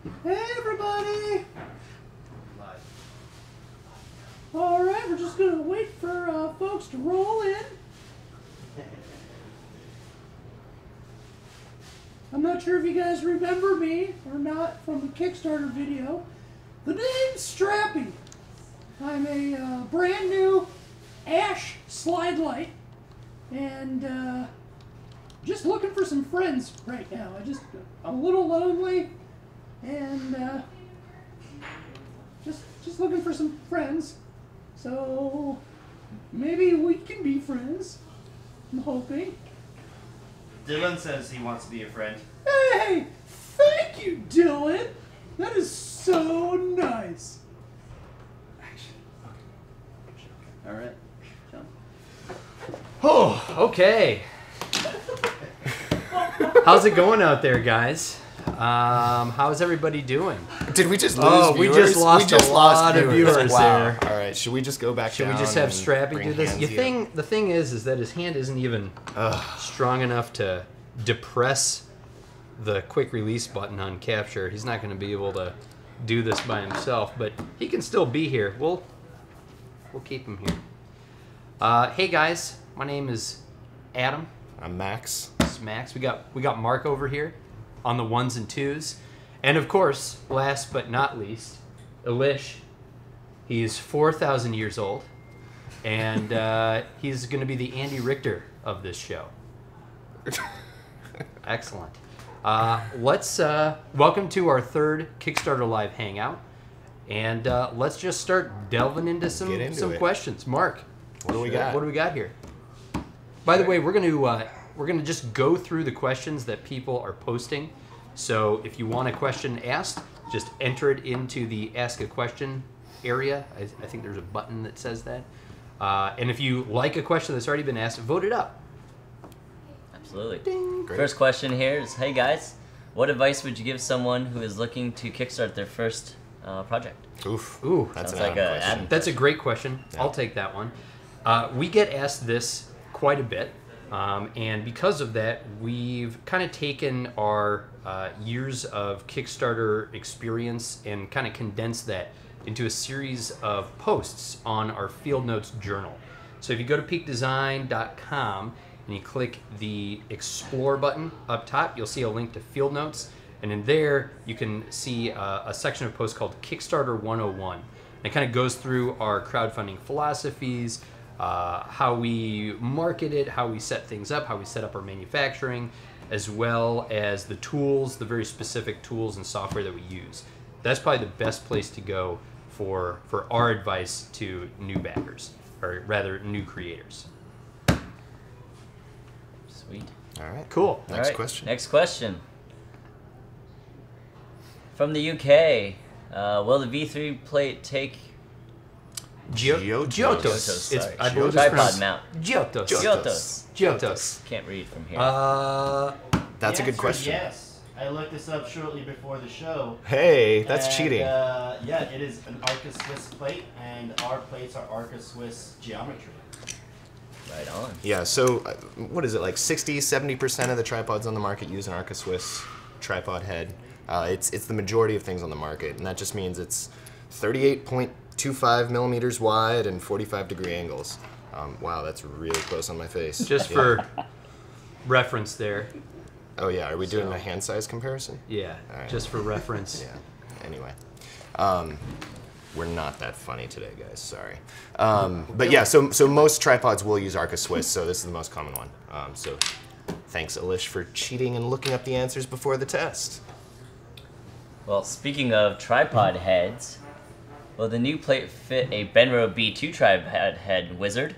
Hey everybody! Alright, we're just gonna wait for folks to roll in. I'm not sure if you guys remember me or not from the Kickstarter video. The name's Strappy. I'm a brand new Ash Slide Lite and just looking for some friends right now. I'm a little lonely and just looking for some friends. So maybe we can be friends. I'm hoping. Dylan says he wants to be a friend. Hey, thank you, Dylan. That is so nice. All right. Oh, okay. How's it going out there, guys? How's everybody doing? Did we just lose viewers? We just lost a lot of viewers there. All right, should we just go back Should down? we just have and Strappy bring do this? hands The thing is that his hand isn't even strong enough to depress the quick release button on capture. He's not going to be able to do this by himself, but he can still be here. We'll keep him here. Hey guys, my name is Adam. I'm Max. This is Max. We got Mark over here on the ones and twos, and of course, last but not least, Elish. He's 4,000 years old, and he's going to be the Andy Richter of this show. Excellent. Let's welcome to our third Kickstarter Live Hangout, and let's just start delving into some questions. Mark, what do we got? What do we got here? By the way, we're gonna just go through the questions that people are posting. So if you want a question asked, just enter it into the Ask a Question area. I think there's a button that says that. And if you like a question that's already been asked, vote it up. Absolutely. Ding. First question here is, hey guys, what advice would you give someone who is looking to kickstart their first project? Ooh, that's Sounds an like Adam question. That's a great question. Yeah. I'll take that one. We get asked this quite a bit, and because of that, we've kind of taken our years of Kickstarter experience and kind of condensed that into a series of posts on our Field Notes journal. So if you go to peakdesign.com and you click the Explore button up top, you'll see a link to Field Notes, and in there you can see a section of posts called Kickstarter 101. And it kind of goes through our crowdfunding philosophies, how we market it, how we set things up, how we set up our manufacturing, as well as the tools, the very specific tools and software that we use. That's probably the best place to go for our advice to new backers, or rather new creators. Sweet. All right. Cool. Next question. Next question. From the UK, will the V3 plate take Giottos. It's, sorry. I believe it's Tripod pronounced mount. Giottos. Giottos. Can't read from here. That's a good question. Yes. I looked this up shortly before the show. Hey, that's cheating. Yeah, it is an Arca Swiss plate, and our plates are Arca Swiss geometry. Right on. Yeah, so what is it, like 60-70% of the tripods on the market use an Arca Swiss tripod head. It's the majority of things on the market, and that just means it's 38.25 millimeters wide and 45-degree angles. Wow, that's really close on my face. Just for reference there. Oh yeah, are we doing a hand size comparison? Yeah, right. Just for reference. Yeah, anyway. We're not that funny today, guys, sorry. But yeah, so most tripods will use Arca Swiss, so this is the most common one. So thanks, Elish, for cheating and looking up the answers before the test. Well, speaking of tripod heads, will the new plate fit a Benro B2 tripod head wizard?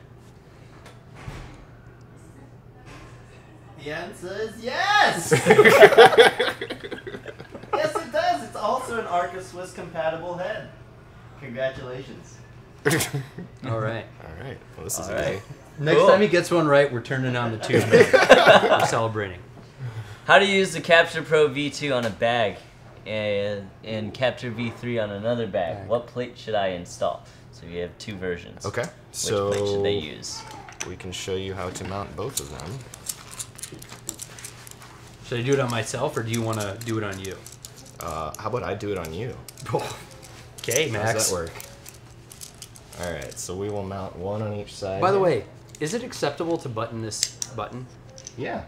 The answer is yes! Yes, it does. It's also an Arca Swiss compatible head. Congratulations. All right. All right. Well, this is All right. Next time he gets one right, we're turning on the tube. We're celebrating. How to use the Capture Pro V2 on a bag and Capture V3 on another bag. What plate should I install? So you have two versions. Okay. Which plate should they use? We can show you how to mount both of them. Should I do it on myself, or do you want to do it on you? How about I do it on you? Okay, Max. How does that work? All right, so we will mount one on each side. By the way, is it acceptable to button this button? Yeah.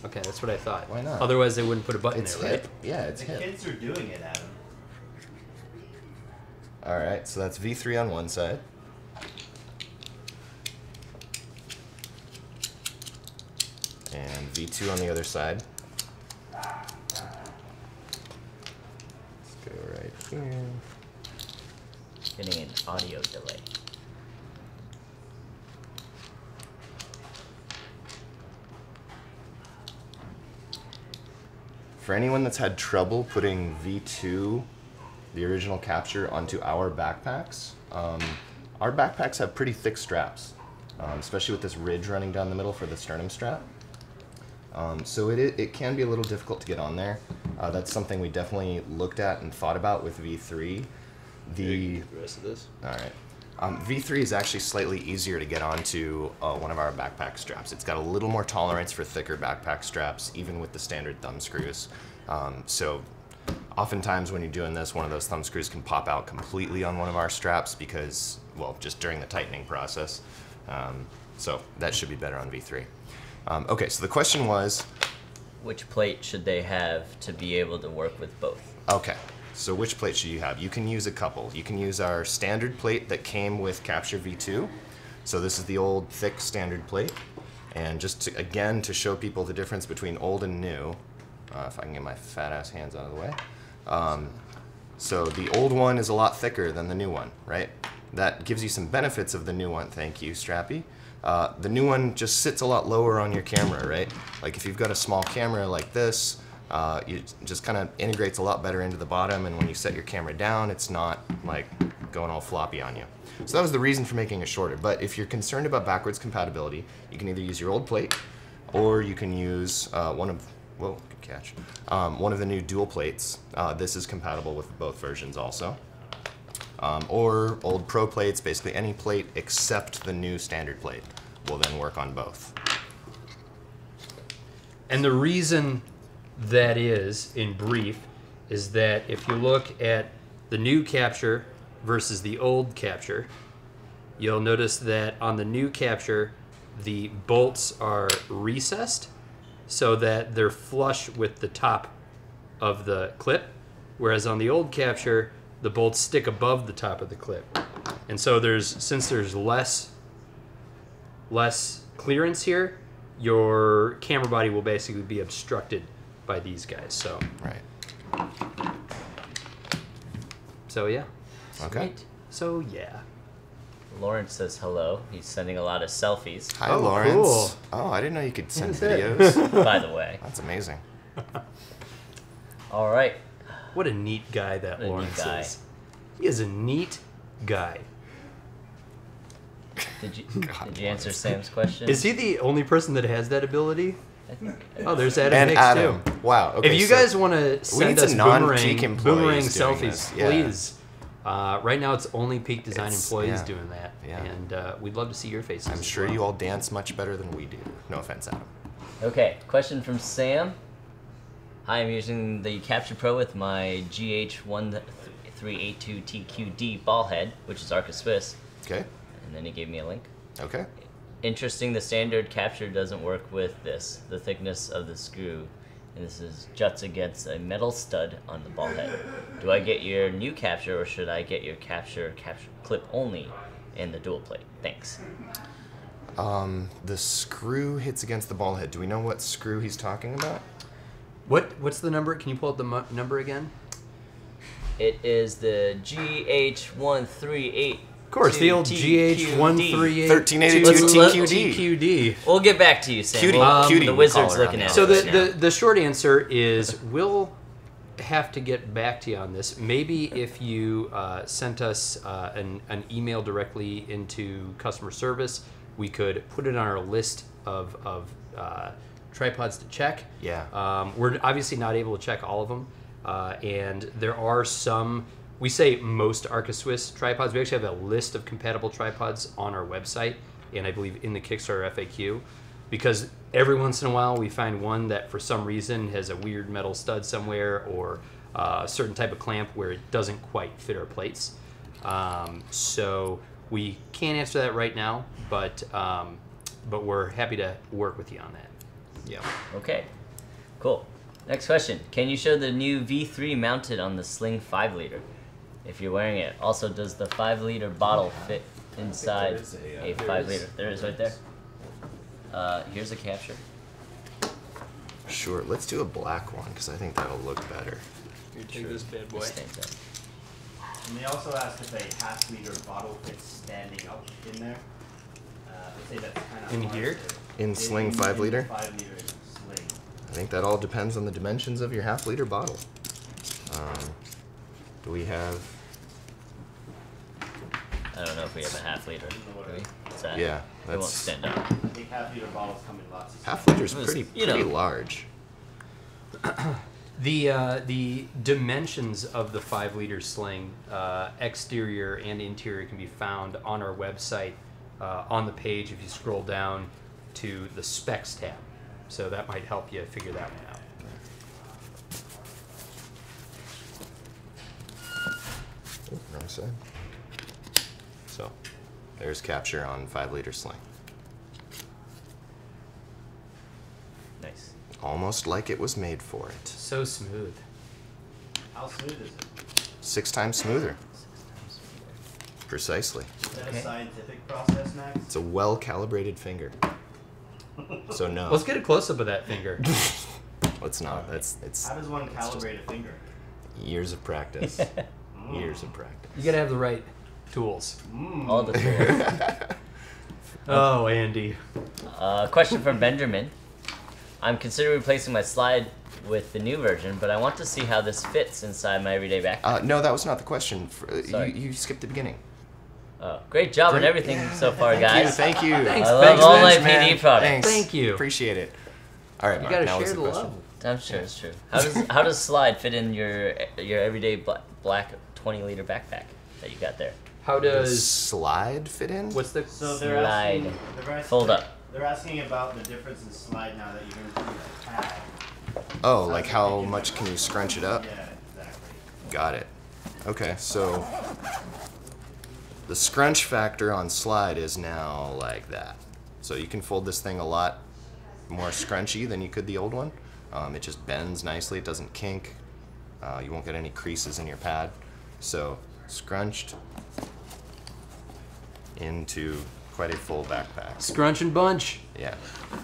Okay, that's what I thought. Why not? Otherwise, they wouldn't put a button It's there, hip. right? Yeah, it's The hip. kids are doing it, Adam. All right, so that's V3 on one side. And V2 on the other side. Let's go right here. Getting an audio delay. For anyone that's had trouble putting V2, the original capture, onto our backpacks have pretty thick straps, especially with this ridge running down the middle for the sternum strap. So it can be a little difficult to get on there. That's something we definitely looked at and thought about with V3. The rest of this. All right. V3 is actually slightly easier to get onto one of our backpack straps. It's got a little more tolerance for thicker backpack straps, even with the standard thumb screws. So oftentimes when you're doing this, one of those thumb screws can pop out completely on one of our straps because, well, just during the tightening process. So that should be better on V3. Okay, so the question was... Which plate should they have to be able to work with both? Okay. So which plate should you have? You can use a couple. You can use our standard plate that came with Capture V2. So this is the old thick standard plate. And just to, again, to show people the difference between old and new, if I can get my fat ass hands out of the way. So the old one is a lot thicker than the new one, right? That gives you some benefits of the new one. Thank you, Strappy. The new one just sits a lot lower on your camera, right? Like if you've got a small camera like this, it just kind of integrates a lot better into the bottom, and when you set your camera down, it's not like going all floppy on you. So that was the reason for making it shorter. But if you're concerned about backwards compatibility, you can either use your old plate, or you can use one of the new dual plates. This is compatible with both versions also. Or old Pro plates, basically any plate except the new standard plate will then work on both. And the reason that is, in brief, is that if you look at the new capture versus the old capture, you'll notice that on the new capture, the bolts are recessed so that they're flush with the top of the clip, whereas on the old capture, the bolts stick above the top of the clip. And so since there's less clearance here, your camera body will basically be obstructed by these guys. So Right. So yeah. Okay. Sweet. So yeah. Lawrence says hello. He's sending a lot of selfies, Hi, Oh, Lawrence. cool. Oh, I didn't know you could send Who's that? videos. by the way. That's amazing. All right. What a neat guy that What a neat Lawrence guy. is. He is a neat guy. Did you answer Sam's question? Is he the only person that has that ability? I think Oh, there's Adam And Hicks Adam. too. Wow. Okay, If you so guys want to need send some us non-peak boomerang employees doing selfies, this. Yeah. please. Right now, it's only Peak Design It's- employees yeah. doing that, Yeah. and we'd love to see your faces. I'm as sure well. you all dance much better than we do. No offense, Adam. Okay, question from Sam. Hi, I'm using the Capture Pro with my GH1382TQD ball head, which is Arca Swiss, Okay. and then he gave me a link. Okay. Interesting, the standard capture doesn't work with this. The thickness of the screw, and this is juts against a metal stud on the ball head. Do I get your new capture, or should I get your capture clip only and the dual plate? Thanks. The screw hits against the ball head. Do we know what screw he's talking about? What's the number? Can you pull up the number again? It is the GH138. Of course, the old GH138 1382 TQD. TQD. We'll get back to you, Sam. Cutie, cutie, the we wizard's call her looking on at So us the short answer is we'll have to get back to you on this. Maybe if you sent us an email directly into customer service, we could put it on our list of tripods to check. Yeah. We're obviously not able to check all of them, and there are some. We say most Arca Swiss tripods. We actually have a list of compatible tripods on our website, and I believe in the Kickstarter FAQ, because every once in a while we find one that for some reason has a weird metal stud somewhere, or a certain type of clamp where it doesn't quite fit our plates. So we can't answer that right now, but we're happy to work with you on that. Yeah. Okay, cool. Next question. Can you show the new V3 mounted on the Sling 5 liter? If you're wearing it. Also, does the 5 liter bottle fit inside a 5 liter? There is right there. Here's a capture. Sure. Let's do a black one because I think that'll look better. You take this bad boy. This stands up. And they also asked if a half-liter bottle fits standing up in there. I'd say that's kind of In hard here? to- In Sling 5 liter? 5 liter Sling. I think that all depends on the dimensions of your half-liter bottle. Do we have? I don't know if we have a half liter. Do we? What's that? Yeah, It won't that's stand up. I think half-liter bottles come in lots of half-liter's It was, pretty you know. pretty large. The dimensions of the 5 liter Sling, exterior and interior, can be found on our website on the page if you scroll down to the specs tab. So that might help you figure that one out. Wrong side. So, there's capture on 5 liter Sling. Nice. Almost like it was made for it. So smooth. How smooth is it? 6 times smoother. Precisely. Is that Okay. a scientific process, Max? It's a well-calibrated finger. So no, Let's get a close up of that finger. let's not. It's How does one calibrate a finger? years of practice. Years of practice. You gotta have the right tools. All the tools. Oh, Andy. Question from Benjamin. I'm considering replacing my slide with the new version, but I want to see how this fits inside my everyday backpack. No, that was not the question. Sorry. You skipped the beginning. Oh, great job on everything so far, guys. Thank you. Thanks, I love all my Benjamin. PD products. Thanks. Thank you. Appreciate it. All right, You Mark, gotta now what's share the question? love. I'm sure it's true. How does Slide fit in your everyday black 20-liter backpack that you got there? How Does does slide fit in? what's the So they're asking, Slide. Fold up. They're asking about the difference in slide now that you're going to use a pad. Oh, like how much can you scrunch it up? Yeah, exactly. Got it. Okay, so the scrunch factor on slide is now like that. So you can fold this thing a lot more scrunchy than you could the old one. It just bends nicely. It doesn't kink. You won't get any creases in your pad. So scrunched into quite a full backpack. scrunch and bunch? Yeah,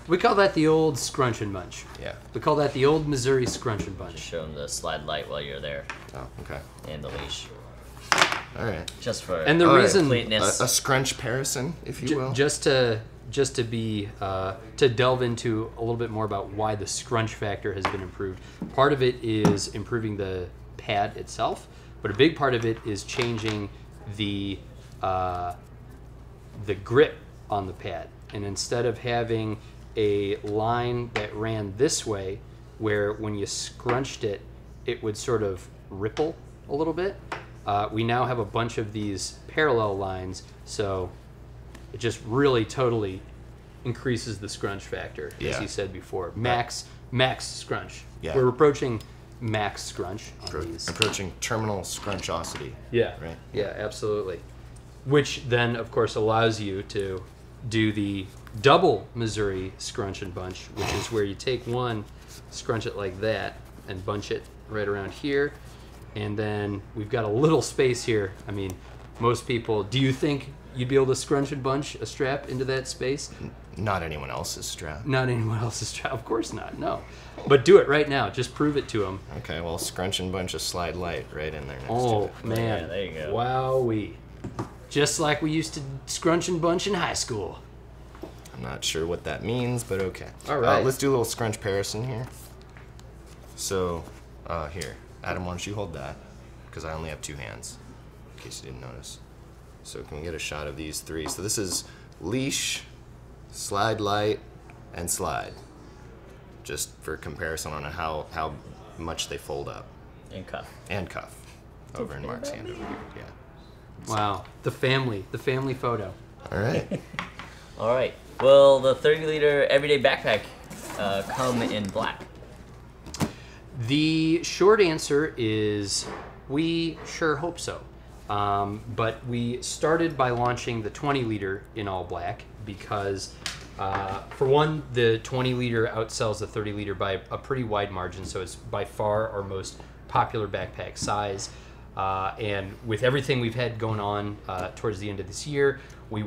We call that the old scrunch and bunch. yeah. We call that the old Missouri scrunch and Just bunch. show them the Slide Lite while you're there, Oh, okay. and the leash, All right. just for And the All right. reason completeness. A scrunch parison, if you will. just to be to delve into a little bit more about why the scrunch factor has been improved. Part of it is improving the pad itself, but a big part of it is changing the grip on the pad. And instead of having a line that ran this way, where when you scrunched it, it would sort of ripple a little bit, we now have a bunch of these parallel lines, so it just really totally increases the scrunch factor, as Yeah. you said before. Max scrunch. Yeah. We're approaching max scrunch on these. Approaching terminal scrunchosity. Yeah. Right. Yeah, absolutely. Which then, of course, allows you to do the double Missouri scrunch and bunch, which is where you take one, scrunch it like that, and bunch it right around here. And then we've got a little space here. I mean, most people, do you think you'd be able to scrunch and bunch a strap into that space? Not anyone else's strap. Not anyone else's strap. Of course not, no. But do it right now. Just prove it to them. Okay, well, scrunch and bunch of Slide Lite right in there next Oh, to it. man. Yeah, there you go. Wowee. Just like we used to scrunch and bunch in high school. I'm not sure what that means, but okay. All right. Let's do a little scrunch parison here. So, here. Adam, why don't you hold that? Because I only have 2 hands, in case you didn't notice. So can we get a shot of these 3? So this is leash, Slide Lite, and slide. Just for comparison on how much they fold up. And cuff. And cuff. Over in Mark's hand over here, yeah. Wow. The family photo. All right. All right. Will the 30-liter everyday backpack come in black? The short answer is we sure hope so. But we started by launching the 20 liter in all black because, for one, the 20 liter outsells the 30 liter by a pretty wide margin, so it's by far our most popular backpack size. And with everything we've had going on towards the end of this year, we've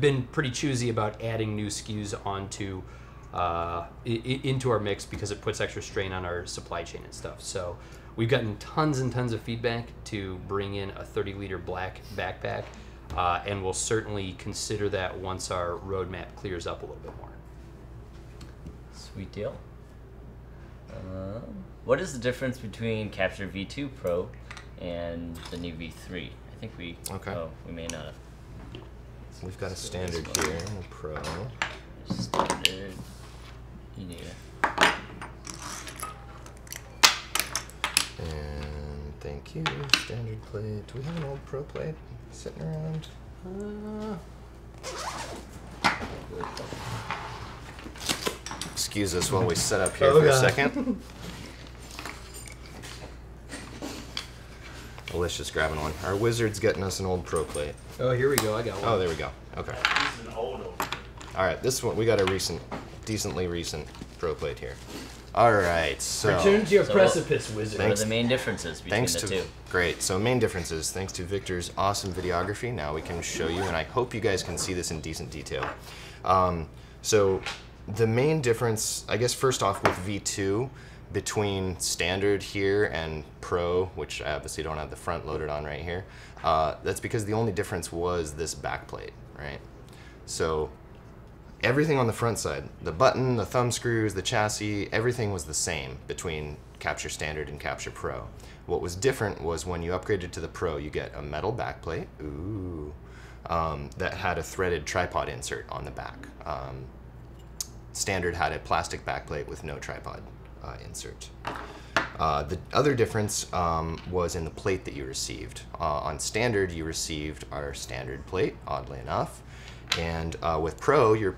been pretty choosy about adding new SKUs onto into our mix because it puts extra strain on our supply chain and stuff. So we've gotten tons and tons of feedback to bring in a 30 liter black backpack, and we'll certainly consider that once our roadmap clears up a little bit more. Sweet deal. What is the difference between Capture V2 Pro and the new V3? I think we. Okay. Oh, we may not have. We've got a standard here, a Pro. Standard. You need it. And thank you, standard plate. Do we have an old Pro plate sitting around? Excuse us while we set up here for a second. Elish just grabbing one. Our wizard's getting us an old Pro plate. Oh, here we go. I got one. Oh, there we go. Okay. This is an old. All right, this one we got a decently recent Pro plate here. All right, so Return to your precipice, wizard. What are the main differences between the two? Great. So main differences, thanks to Victor's awesome videography. Now we can show you, and I hope you guys can see this in decent detail. So the main difference, I guess, first off with V2 between standard here and Pro, which I obviously don't have the front loaded on right here. That's because the only difference was this back plate, right? So everything on the front side, the button, the thumb screws, the chassis, everything was the same between Capture Standard and Capture Pro. What was different was when you upgraded to the Pro, you get a metal backplate, that had a threaded tripod insert on the back. Standard had a plastic backplate with no tripod insert. The other difference was in the plate that you received. On Standard, you received our standard plate, oddly enough. And with Pro, you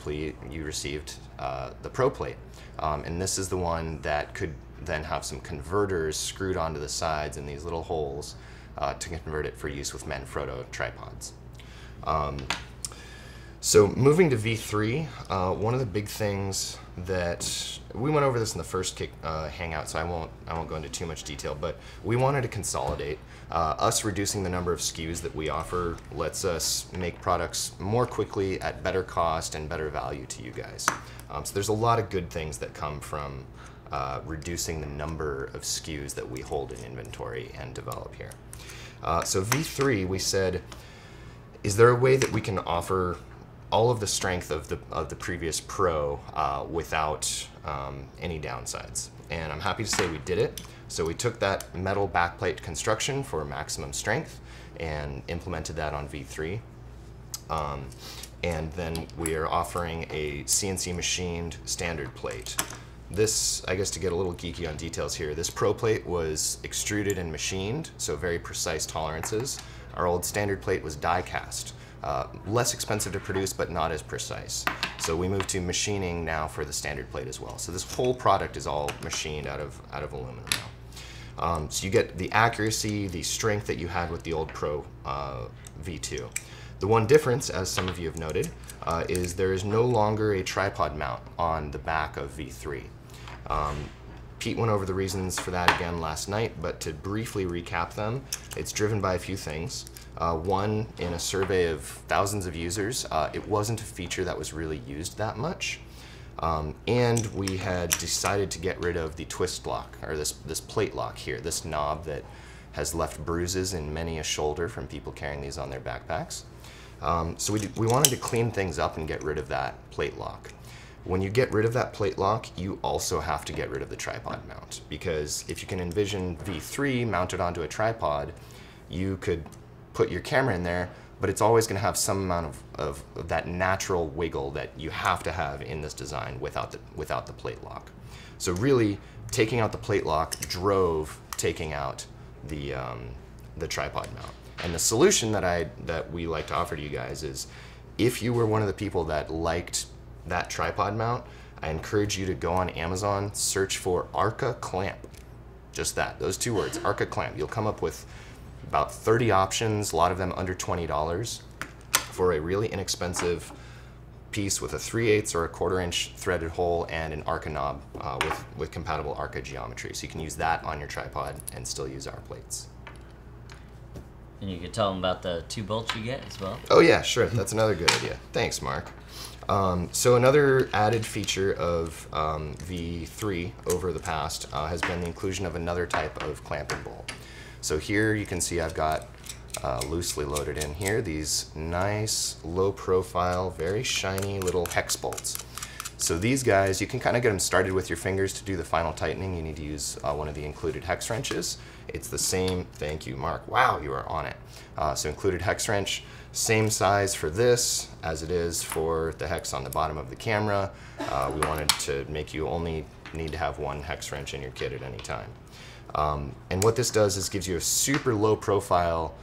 received the Pro plate. And this is the one that could then have some converters screwed onto the sides in these little holes to convert it for use with Manfrotto tripods. So moving to V3, one of the big things that we went over this in the first hangout, so I won't go into too much detail, but we wanted to consolidate. Us reducing the number of SKUs that we offer lets us make products more quickly at better cost and better value to you guys. So there's a lot of good things that come from reducing the number of SKUs that we hold in inventory and develop here. So V3, we said, is there a way that we can offer all of the strength of the previous Pro without any downsides? And I'm happy to say we did it. So we took that metal backplate construction for maximum strength and implemented that on V3. And then we are offering a CNC machined standard plate. This, I guess to get a little geeky on details here, this Pro plate was extruded and machined, so very precise tolerances. Our old standard plate was die cast. Less expensive to produce, but not as precise. So we moved to machining now for the standard plate as well. So this whole product is all machined out of aluminum now. So you get the accuracy, the strength that you had with the old Pro V2. The one difference, as some of you have noted, is there is no longer a tripod mount on the back of V3. Pete went over the reasons for that again last night, but to briefly recap them, it's driven by a few things. One, in a survey of thousands of users, it wasn't a feature that was really used that much. And we had decided to get rid of the twist lock, or this plate lock here, this knob that has left bruises in many a shoulder from people carrying these on their backpacks. So we wanted to clean things up and get rid of that plate lock. When you get rid of that plate lock, you also have to get rid of the tripod mount, because if you can envision V3 mounted onto a tripod, you could put your camera in there, but it's always going to have some amount of that natural wiggle that you have to have in this design without the plate lock. So really, taking out the plate lock drove taking out the tripod mount. And the solution that we like to offer to you guys is, if you were one of the people that liked that tripod mount, I encourage you to go on Amazon, search for Arca clamp. Just that, those 2 words, Arca clamp. You'll come up with about 30 options, a lot of them under $20, for a really inexpensive piece with a 3/8 or a 1/4 inch threaded hole and an Arca knob with compatible Arca geometry. So you can use that on your tripod and still use our plates. And you could tell them about the 2 bolts you get as well. Oh yeah, sure. That's another good idea. Thanks, Mark. So another added feature of V3 over the past has been the inclusion of another type of clamping bolt. So here you can see I've got loosely loaded in here these nice low profile, very shiny little hex bolts. So these guys, you can kind of get them started with your fingers. To do the final tightening, you need to use one of the included hex wrenches. It's the same, thank you, Mark. Wow, you are on it. So included hex wrench, same size for this as it is for the hex on the bottom of the camera. We wanted to make you only need to have 1 hex wrench in your kit at any time. And what this does is gives you a super low profile,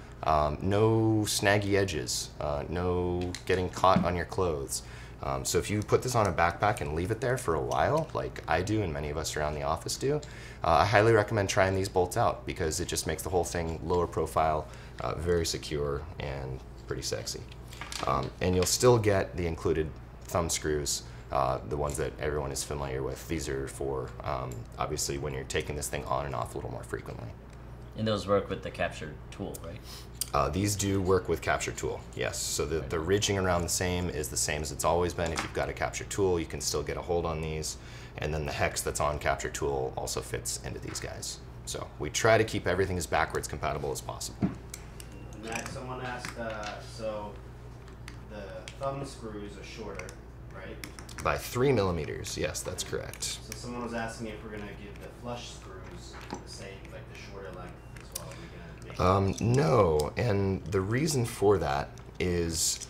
no snaggy edges, no getting caught on your clothes. So if you put this on a backpack and leave it there for a while, like I do and many of us around the office do, I highly recommend trying these bolts out because it just makes the whole thing lower profile, very secure, and pretty sexy. And you'll still get the included thumb screws, the ones that everyone is familiar with. These are for, obviously, when you're taking this thing on and off a little more frequently. And those work with the capture tool, right? These do work with capture tool, yes. So the ridging around the same is the same as it's always been. If you've got a capture tool, you can still get a hold on these. And then the hex that's on capture tool also fits into these guys. So we try to keep everything as backwards compatible as possible. Next, someone asked, so the thumb screws are shorter, right? By 3 millimeters, yes, that's correct. So someone was asking if we're going to give the flush screws the same, like the shorter length as well. Are we gonna make No, and the reason for that is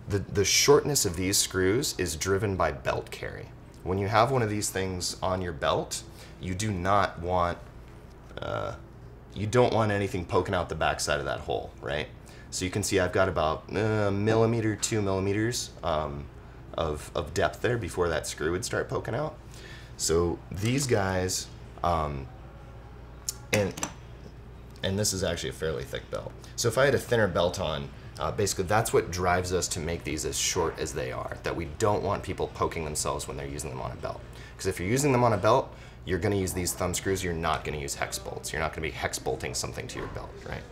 the shortness of these screws is driven by belt carry. When you have one of these things on your belt, you do not want you don't want anything poking out the backside of that hole, right? So you can see I've got about a millimeter, 2 millimeters of depth there before that screw would start poking out. So these guys, and this is actually a fairly thick belt. So if I had a thinner belt on, basically that's what drives us to make these as short as they are, that we don't want people poking themselves when they're using them on a belt. Because if you're using them on a belt, you're going to use these thumb screws, you're not going to use hex bolts. You're not going to be hex bolting something to your belt, right?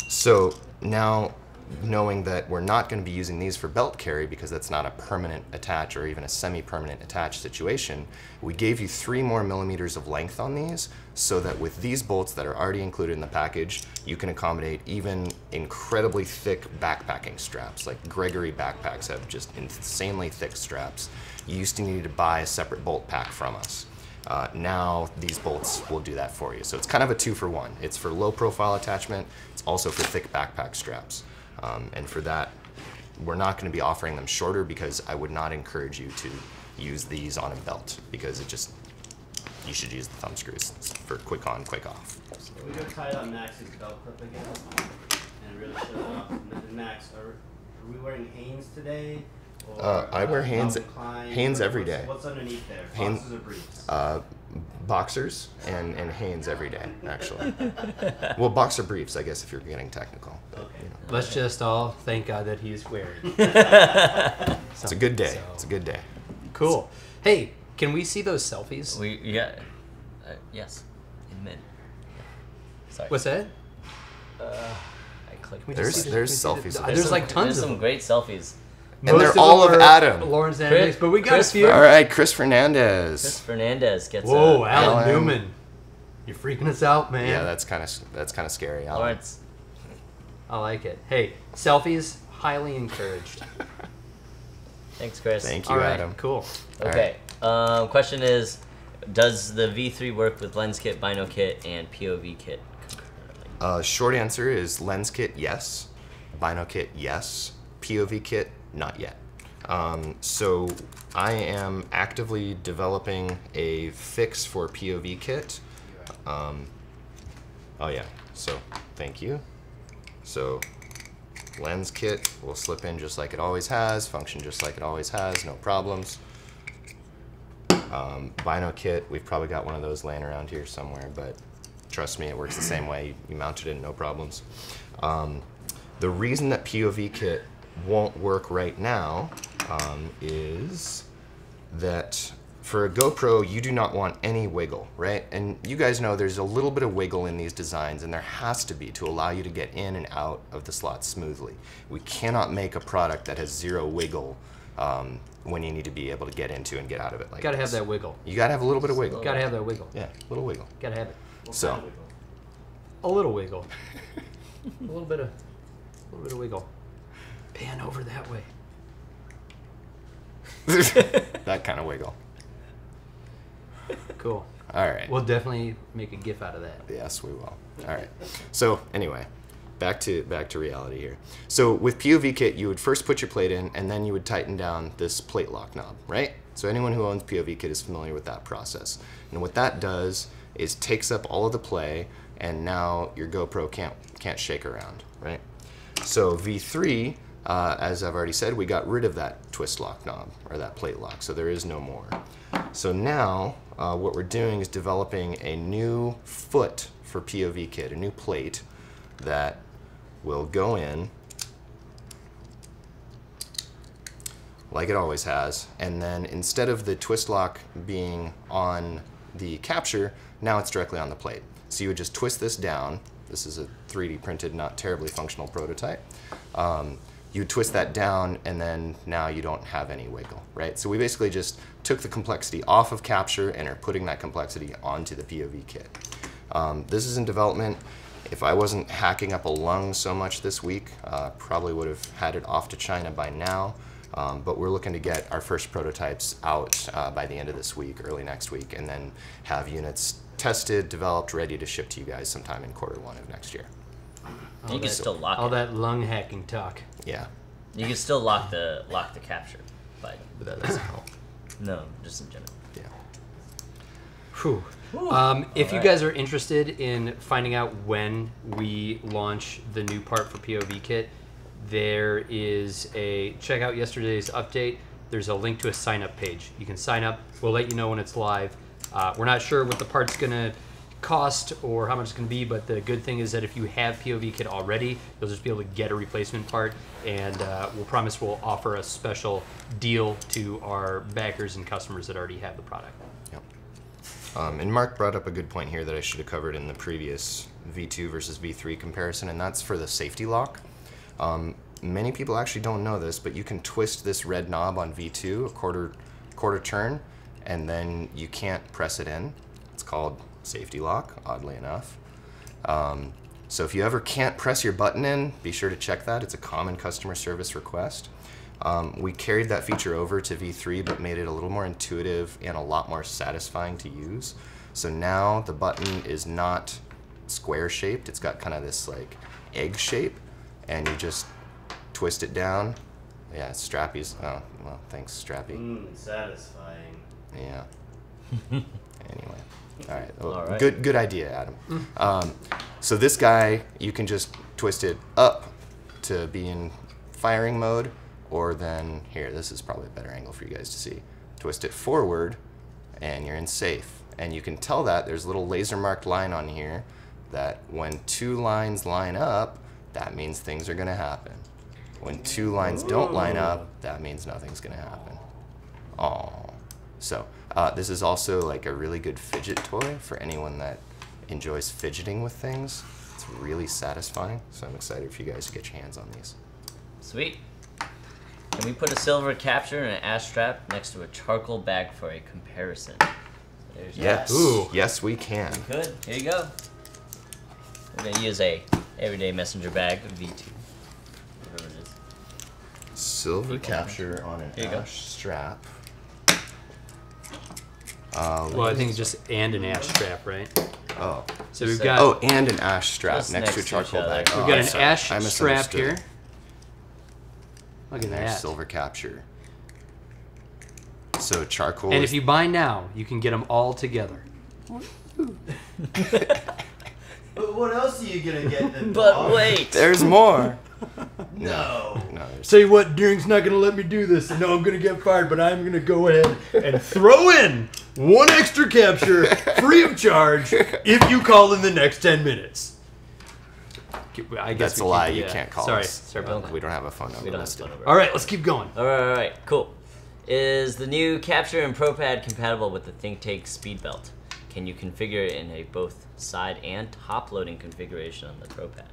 So now, knowing that we're not going to be using these for belt carry because that's not a permanent attach or even a semi-permanent attach situation, we gave you 3 more millimeters of length on these so that with these bolts that are already included in the package, you can accommodate even incredibly thick backpacking straps. Like Gregory backpacks have just insanely thick straps. You used to need to buy a separate bolt pack from us. Now these bolts will do that for you. So it's kind of a 2-for-1. It's for low profile attachment. It's also for thick backpack straps. And for that, we're not going to be offering them shorter because I would not encourage you to use these on a belt because it just, you should use the thumb screws for quick on, quick off. So we're going to tie out Max's belt clip again and really show it off. Max, are we wearing Hanes today? Or, I wear Hanes every day. What's underneath there? Hanes, Boxers or briefs? Boxers and Hanes every day, actually. Well, boxer briefs, I guess, if you're getting technical. But, Okay. you know. Let's just all thank God that he's wearing. It's a good day. So. It's a good day. Cool. Hey, can we see those selfies? Yes, in mid. Sorry. What's that? I clicked. There's selfies. There's like tons There's of some them. great selfies. And Most they're of all them of are Adam. Lawrence Andrews, but we got Chris a few. All right, Chris Chris Fernandez. Fernandez gets Whoa, a Alan Alan. Newman. You're freaking us out, man. Yeah, that's kind of scary. Alan. Lawrence. I like it. Hey, selfies, highly encouraged. Thanks, Chris. Thank you, All right, Adam. cool. Okay. Question is, does the V3 work with lens kit, bino kit, and POV kit concurrently? Short answer is lens kit, yes. Bino kit, yes. POV kit, not yet. So I am actively developing a fix for POV kit. Oh yeah, so thank you. So Lens kit will slip in just like it always has, function just like it always has, no problems. Bino kit, we've probably got one of those laying around here somewhere, but trust me, it works the same way. You mount it in, no problems. The reason that POV kit won't work right now is that for a GoPro, you do not want any wiggle, right? And you guys know there's a little bit of wiggle in these designs, and there has to be to allow you to get in and out of the slot smoothly. We cannot make a product that has zero wiggle when you need to be able to get into and get out of it. Like Gotta have that wiggle. You gotta have a little bit of wiggle. Gotta have that wiggle. Yeah, a little wiggle. Gotta have it. So, A little wiggle. a little bit of wiggle. Pan over that way. that kind of wiggle. Cool. All right. We'll definitely make a GIF out of that. Yes, we will. All right. So anyway, back to reality here. So with POV kit, you would first put your plate in, and then you would tighten down this plate lock knob, right? So anyone who owns POV kit is familiar with that process. And what that does is takes up all of the play, and now your GoPro can't shake around, right? So V3, as I've already said, we got rid of that twist lock knob, or that plate lock, so there is no more. So now, what we're doing is developing a new foot for POV kit, a new plate that will go in like it always has, and then instead of the twist lock being on the capture, now it's directly on the plate. So you would just twist this down. This is a 3D printed, not terribly functional prototype. You would twist that down, and then now you don't have any wiggle, right? So we basically just took the complexity off of capture and are putting that complexity onto the POV kit. This is in development. If I wasn't hacking up a lung so much this week, probably would have had it off to China by now. But we're looking to get our first prototypes out by the end of this week, early next week, and then have units tested, developed, ready to ship to you guys sometime in Q1 of next year. You can still lock all it. that lung hacking talk. Yeah. You can still lock the capture, but But that doesn't help. no, just in general. Yeah. Whew. If you guys are interested in finding out when we launch the new part for POV kit, there is check out yesterday's update. There's a link to a sign up page. You can sign up. We'll let you know when it's live. We're not sure what the part's gonna cost or how much it's gonna be, but the good thing is that if you have POV kit already, you'll just be able to get a replacement part, and we'll promise we'll offer a special deal to our backers and customers that already have the product. Yep. And Mark brought up a good point here that I should have covered in the previous V2 versus V3 comparison, and that's for the safety lock. Many people actually don't know this, but you can twist this red knob on V2 a quarter turn, and then you can't press it in. It's called safety lock, oddly enough. So if you ever can't press your button in, be sure to check that. It's a common customer service request. We carried that feature over to V3, but made it a little more intuitive and a lot more satisfying to use. So now the button is not square shaped. It's got kind of this like egg shape, and you just twist it down. Yeah, Strappy's. Oh, well, thanks, Strappy. Satisfying. Yeah. Anyway. All right. Well, All right. Good idea, Adam. So this guy, you can just twist it up to be in firing mode, or then here, this is probably a better angle for you guys to see. Twist it forward, and you're in safe. And you can tell that there's a little laser marked line on here that when two lines line up, that means things are going to happen. When two lines don't line up, that means nothing's going to happen. Aww. So this is also like a really good fidget toy for anyone that enjoys fidgeting with things. It's really satisfying, so I'm excited for you guys to get your hands on these. Sweet. Can we put a silver capture and an ash strap next to a charcoal bag for a comparison? There's Yes. Ooh. Yes, we can. Good. Here you go. We're gonna use a everyday messenger bag of V2. Whatever it is. Silver capture on an Here you go. ash strap. Well, I think just and an ash strap, right? Oh. So we've Just, got Oh, and an ash strap Just next to a next to charcoal each other. bag. We've we've got I'm an sorry. ash I strap misunderstood. here. Look at There's that. silver capture. So charcoal. And is- if you buy now, you can get them all together. But what else are you gonna get? But wait. There's more. No. there's- Tell you what, Deering's not going to let me do this. I know I'm going to get fired, but I'm going to go ahead and throw in one extra capture free of charge if you call in the next 10 minutes. I guess That's a lie. You can't call Sorry. us. Sorry about that. We don't have a phone number We don't have listed. phone number. All right, let's keep going. All right, cool. Is the new capture and ProPad compatible with the Think Tank speed belt? Can you configure it in a both side and top loading configuration on the ProPad?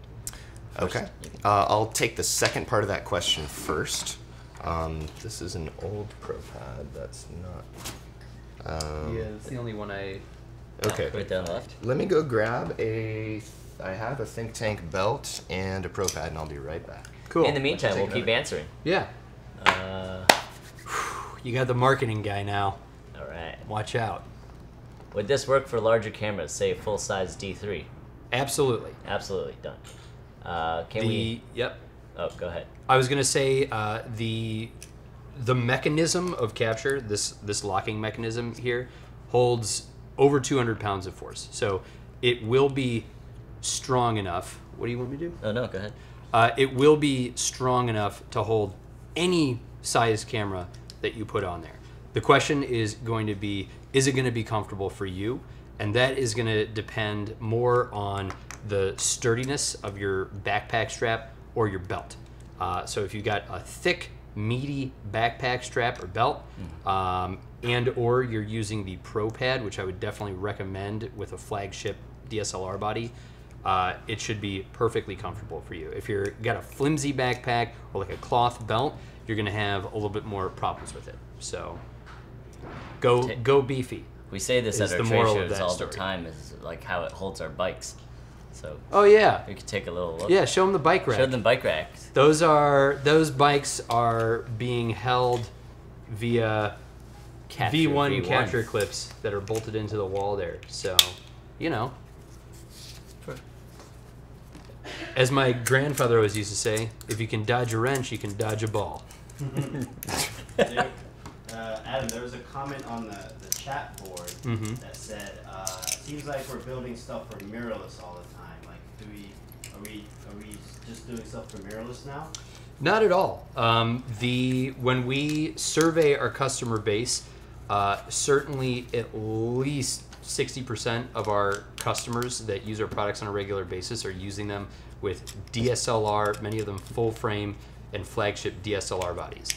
Okay. I'll take the second part of that question first. This is an old ProPad. That's not. Yeah, that's the only one I... Okay. Right down left. Let me go grab a. I have a Think Tank belt and a ProPad, and I'll be right back. Cool. In the meantime, take we'll another- keep answering. Yeah. You got the marketing guy now. All right. Watch out. Would this work for larger cameras, say full-size D3? Absolutely. Absolutely, done. Can we... Yep. Oh, go ahead. I was gonna say the mechanism of capture, this locking mechanism here, holds over 200 pounds of force. So it will be strong enough. What do you want me to do? Oh, no, go ahead. It will be strong enough to hold any size camera that you put on there. The question is going to be, is it going to be comfortable for you? And that is going to depend more on the sturdiness of your backpack strap or your belt. So if you've got a thick, meaty backpack strap or belt, and or you're using the ProPad, which I would definitely recommend with a flagship DSLR body, it should be perfectly comfortable for you. If you're got a flimsy backpack or like a cloth belt, you're gonna have a little bit more problems with it. So go beefy. We say this is at our the trade moral of shows that all story. the time, is like how it holds our bikes. So Oh yeah, we could take a little look. yeah. Show them the bike rack. Show them bike racks. Those bikes are being held via Capture, V1 capture clips that are bolted into the wall there. So, you know. As my grandfather always used to say, if you can dodge a wrench, you can dodge a ball. Adam, there was a comment on the chat board that said, "Seems like we're building stuff for mirrorless all the time. Like, are we just doing stuff for mirrorless now?" Not at all. When we survey our customer base, certainly at least 60% of our customers that use our products on a regular basis are using them with DSLR, many of them full frame and flagship DSLR bodies.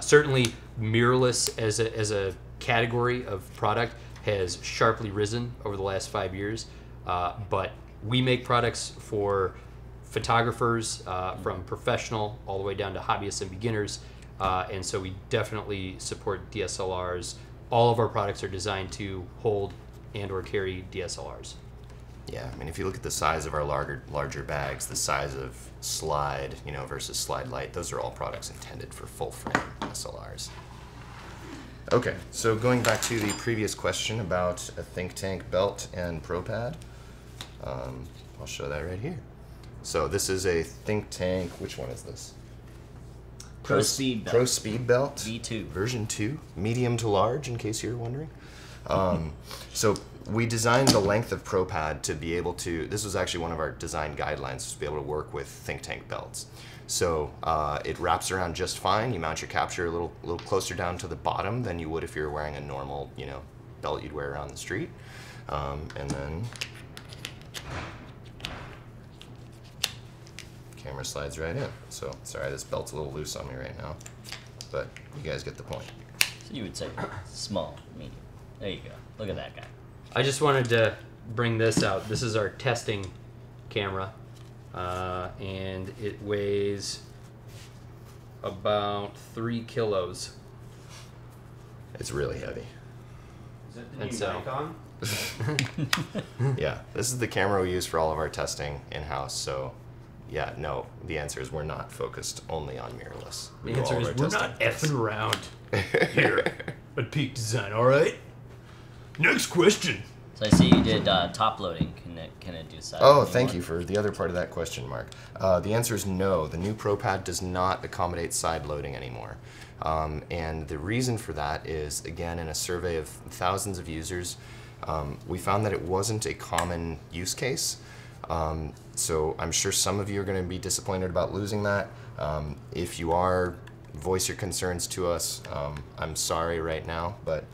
Certainly mirrorless as a category of product has sharply risen over the last 5 years, but we make products for photographers, from professional all the way down to hobbyists and beginners, and so we definitely support DSLRs. All of our products are designed to hold and or carry DSLRs. Yeah, I mean, if you look at the size of our larger bags, the size of Slide, versus Slide Lite, those are all products intended for full frame SLRs. Okay, so going back to the previous question about a Think Tank belt and ProPad, I'll show that right here. So this is a Think Tank. Which one is this? Pro Speed Belt. Pro Speed Belt. V2. Version 2, medium to large, in case you're wondering. So we designed the length of ProPad to be able to, this was actually one of our design guidelines, to be able to work with Think Tank belts. So it wraps around just fine. You mount your capture a little closer down to the bottom than you would if you're wearing a normal, belt you'd wear around the street. And then camera slides right in. So sorry, this belt's a little loose on me right now, but you guys get the point. So you would say small, medium. There you go. Look at that guy. I just wanted to bring this out. This is our testing camera, and it weighs about 3 kilos. It's really heavy. Is that the And new so- mic on? Yeah, this is the camera we use for all of our testing in-house, so yeah, no, the answer is we're not focused only on mirrorless. The do answer all is of we're our not testing. effing around here at Peak Design, all right? Next question. So I see you did top loading. Can it do side Oh, loading thank more? you for the other part of that question, Mark. The answer is no. The new ProPad does not accommodate side loading anymore. And the reason for that is, again, in a survey of thousands of users, we found that it wasn't a common use case. So I'm sure some of you are going to be disappointed about losing that. If you are, voice your concerns to us. I'm sorry right now, but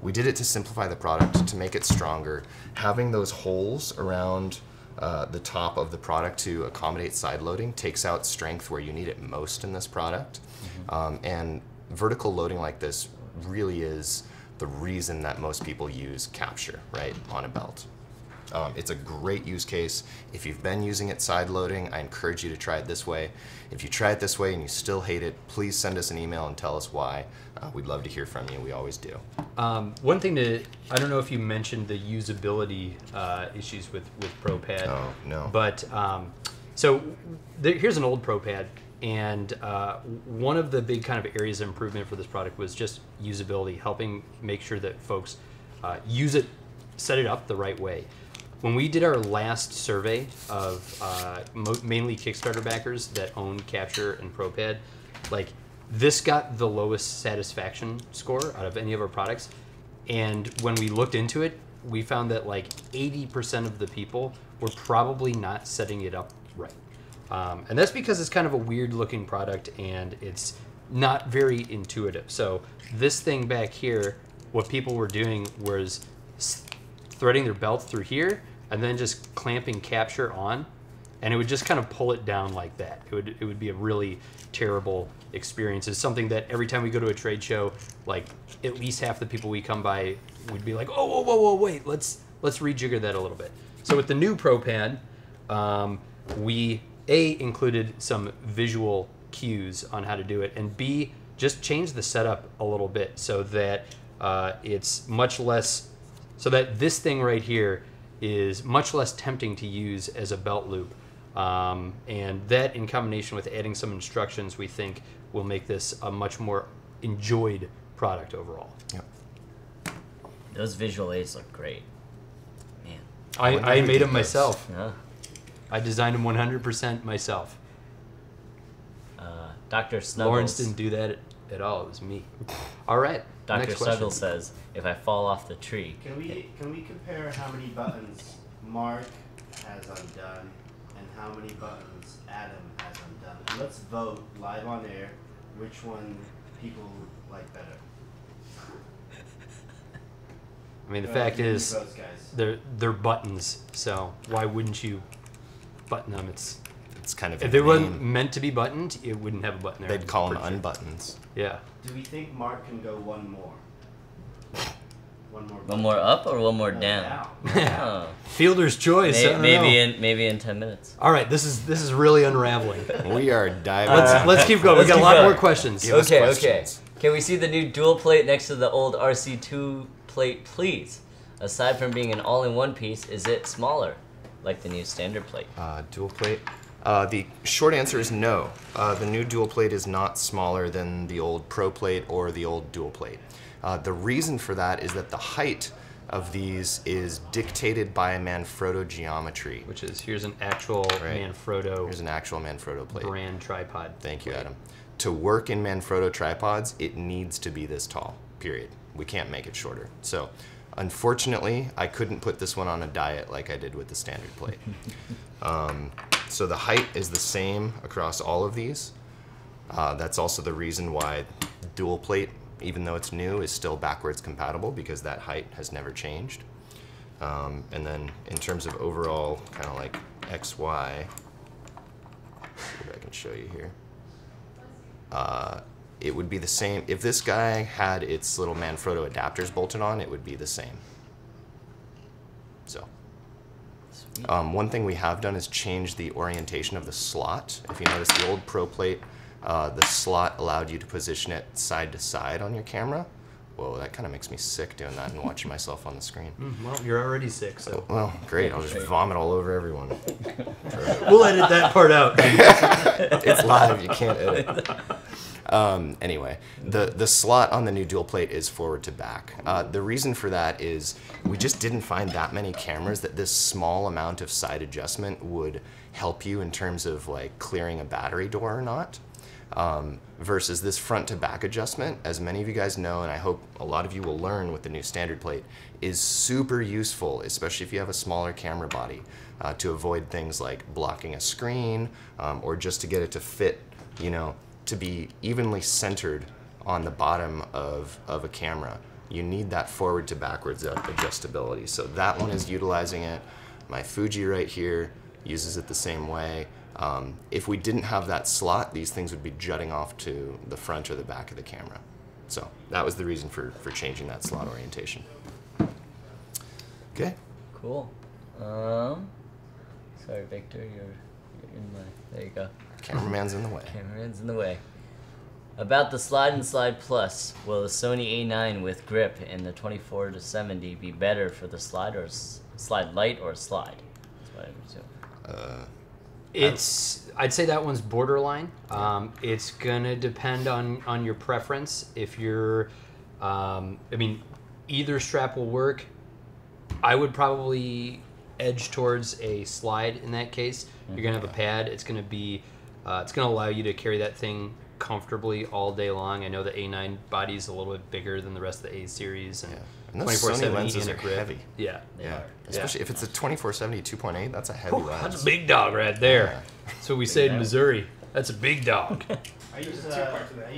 we did it to simplify the product, to make it stronger. Having those holes around the top of the product to accommodate side loading takes out strength where you need it most in this product. And vertical loading like this really is the reason that most people use capture, right, on a belt. It's a great use case. If you've been using it side loading, I encourage you to try it this way. If you try it this way and you still hate it, please send us an email and tell us why. We'd love to hear from you. We always do. One thing I don't know if you mentioned the usability issues with ProPad. Oh, no. But here's an old ProPad. And one of the big kind of areas of improvement for this product was just usability, helping make sure that folks use it, set it up the right way. When we did our last survey of mainly Kickstarter backers that own Capture and ProPad, like this got the lowest satisfaction score out of any of our products. And when we looked into it, we found that like 80% of the people were probably not setting it up right. And that's because it's kind of a weird looking product and it's not very intuitive. So this thing back here, what people were doing was threading their belt through here and then just clamping Capture on, and it would just kind of pull it down like that. It would be a really terrible experience. It's something that every time we go to a trade show, like at least half the people we come by would be like, oh, whoa, whoa, whoa, wait, let's rejigger that a little bit. So with the new ProPad, we included some visual cues on how to do it, and B, just changed the setup a little bit so that it's much less, so that this thing right here is much less tempting to use as a belt loop. And that in combination with adding some instructions, we think will make this a much more enjoyed product overall. Yep. Those visual aids look great. Man. I made them myself. Yeah. I designed them 100% myself. Dr. Snuggles. Lawrence didn't do that at all. It was me. All right. Dr. Next Snuggles question. says, if I fall off the tree. Can we compare how many buttons Mark has undone and how many buttons Adam has undone? And let's vote live on air which one people like better. I mean, the fact is, votes, guys. they're buttons. So why wouldn't you button them? It's kind of if they weren't meant to be buttoned, it wouldn't have a button there. They'd call them pretty sure. unbuttons. Yeah. Do we think Mark can go one more? One more. One more up or one more No, down? down. Oh. Fielder's choice. I don't know. Maybe in 10 minutes. All right, this is really unraveling. We are diving. Let's keep going. We Let's got a keep lot going. more questions. Give us Okay. questions. Can we see the new dual plate next to the old RC2 plate, please? Aside from being an all-in-one piece, is it smaller, like the new standard plate? Dual plate. The short answer is no. The new dual plate is not smaller than the old Pro plate or the old dual plate. The reason for that is that the height of these is dictated by a Manfrotto geometry. Which is, here's an actual Manfrotto Here's an actual Manfrotto plate. brand tripod. Thank you, Adam. To work in Manfrotto tripods, it needs to be this tall, period. We can't make it shorter. So, unfortunately, I couldn't put this one on a diet like I did with the standard plate. So the height is the same across all of these. That's also the reason why dual plate, even though it's new, is still backwards compatible, because that height has never changed. And then in terms of overall kind of like XY, see if I can show you here. It would be the same. If this guy had its little Manfrotto adapters bolted on, it would be the same. So. One thing we have done is change the orientation of the slot. If you notice the old Pro plate, the slot allowed you to position it side to side on your camera. Whoa, that kind of makes me sick doing that and watching myself on the screen. Well, you're already sick, so. Well, great. I'll just vomit all over everyone. We'll edit that part out. It's live. You can't edit. Anyway, the slot on the new dual plate is forward to back. The reason for that is we just didn't find that many cameras that this small amount of side adjustment would help you in terms of like clearing a battery door or not. versus this front to back adjustment, as many of you guys know, and I hope a lot of you will learn with the new standard plate, is super useful, especially if you have a smaller camera body, to avoid things like blocking a screen, or just to get it to fit, you know, to be evenly centered on the bottom of a camera. You need that forward to backwards adjustability. So that one is utilizing it. My Fuji right here uses it the same way. If we didn't have that slot, these things would be jutting off to the front or the back of the camera. So that was the reason for changing that slot orientation. Okay. Cool. Sorry, Victor, you're in my... There you go. Cameraman's in the way. Cameraman's in the way. About the Slide and Slide Plus, will the Sony A9 with grip and the 24 to 70 be better for the Slide or Slide Lite or Slide? That's what I assume. I'd say that one's borderline. It's gonna depend on your preference. If you're, I mean, either strap will work. I would probably edge towards a Slide in that case. You're gonna have a pad. It's gonna be, it's gonna allow you to carry that thing comfortably all day long. I know the A9 body is a little bit bigger than the rest of the A series, and And those Sony lenses are grip. heavy. Yeah, Yeah, especially if it's a 24-70 2.8. That's a heavy lens. that's a big dog right there. Yeah. That's what we say in Missouri. That's a big dog. I use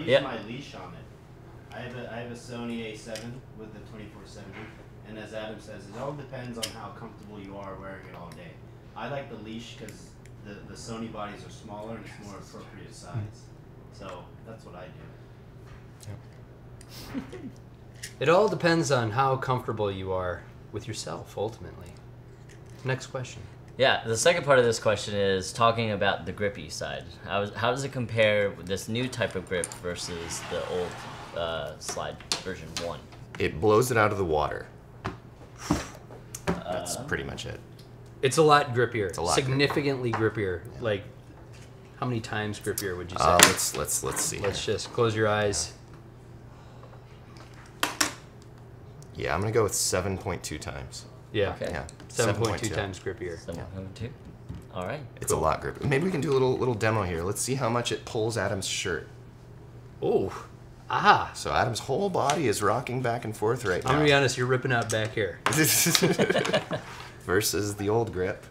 Yep. my leash on it. I have a Sony A7 with the 24-70, and as Adam says, it all depends on how comfortable you are wearing it all day. I like the leash because the Sony bodies are smaller and it's more appropriate size. So that's what I do. It all depends on how comfortable you are with yourself, ultimately. Next question. Yeah, the second part of this question is talking about the grippy side. How does it compare with this new type of grip versus the old Slide version 1? It blows it out of the water. That's pretty much it. It's a lot grippier. It's a lot significantly grippier. Yeah. Like, how many times grippier would you say? Let's see. Let's just close your eyes. Yeah, I'm gonna go with 7.2 times. Yeah. Okay. Yeah, 7.2 times grippier. 7.2. All right. It's a lot grippier. Maybe we can do a little demo here. Let's see how much it pulls Adam's shirt. Oh. Ah. So Adam's whole body is rocking back and forth right now. I'm gonna be honest, you're ripping out back here. Versus the old grip.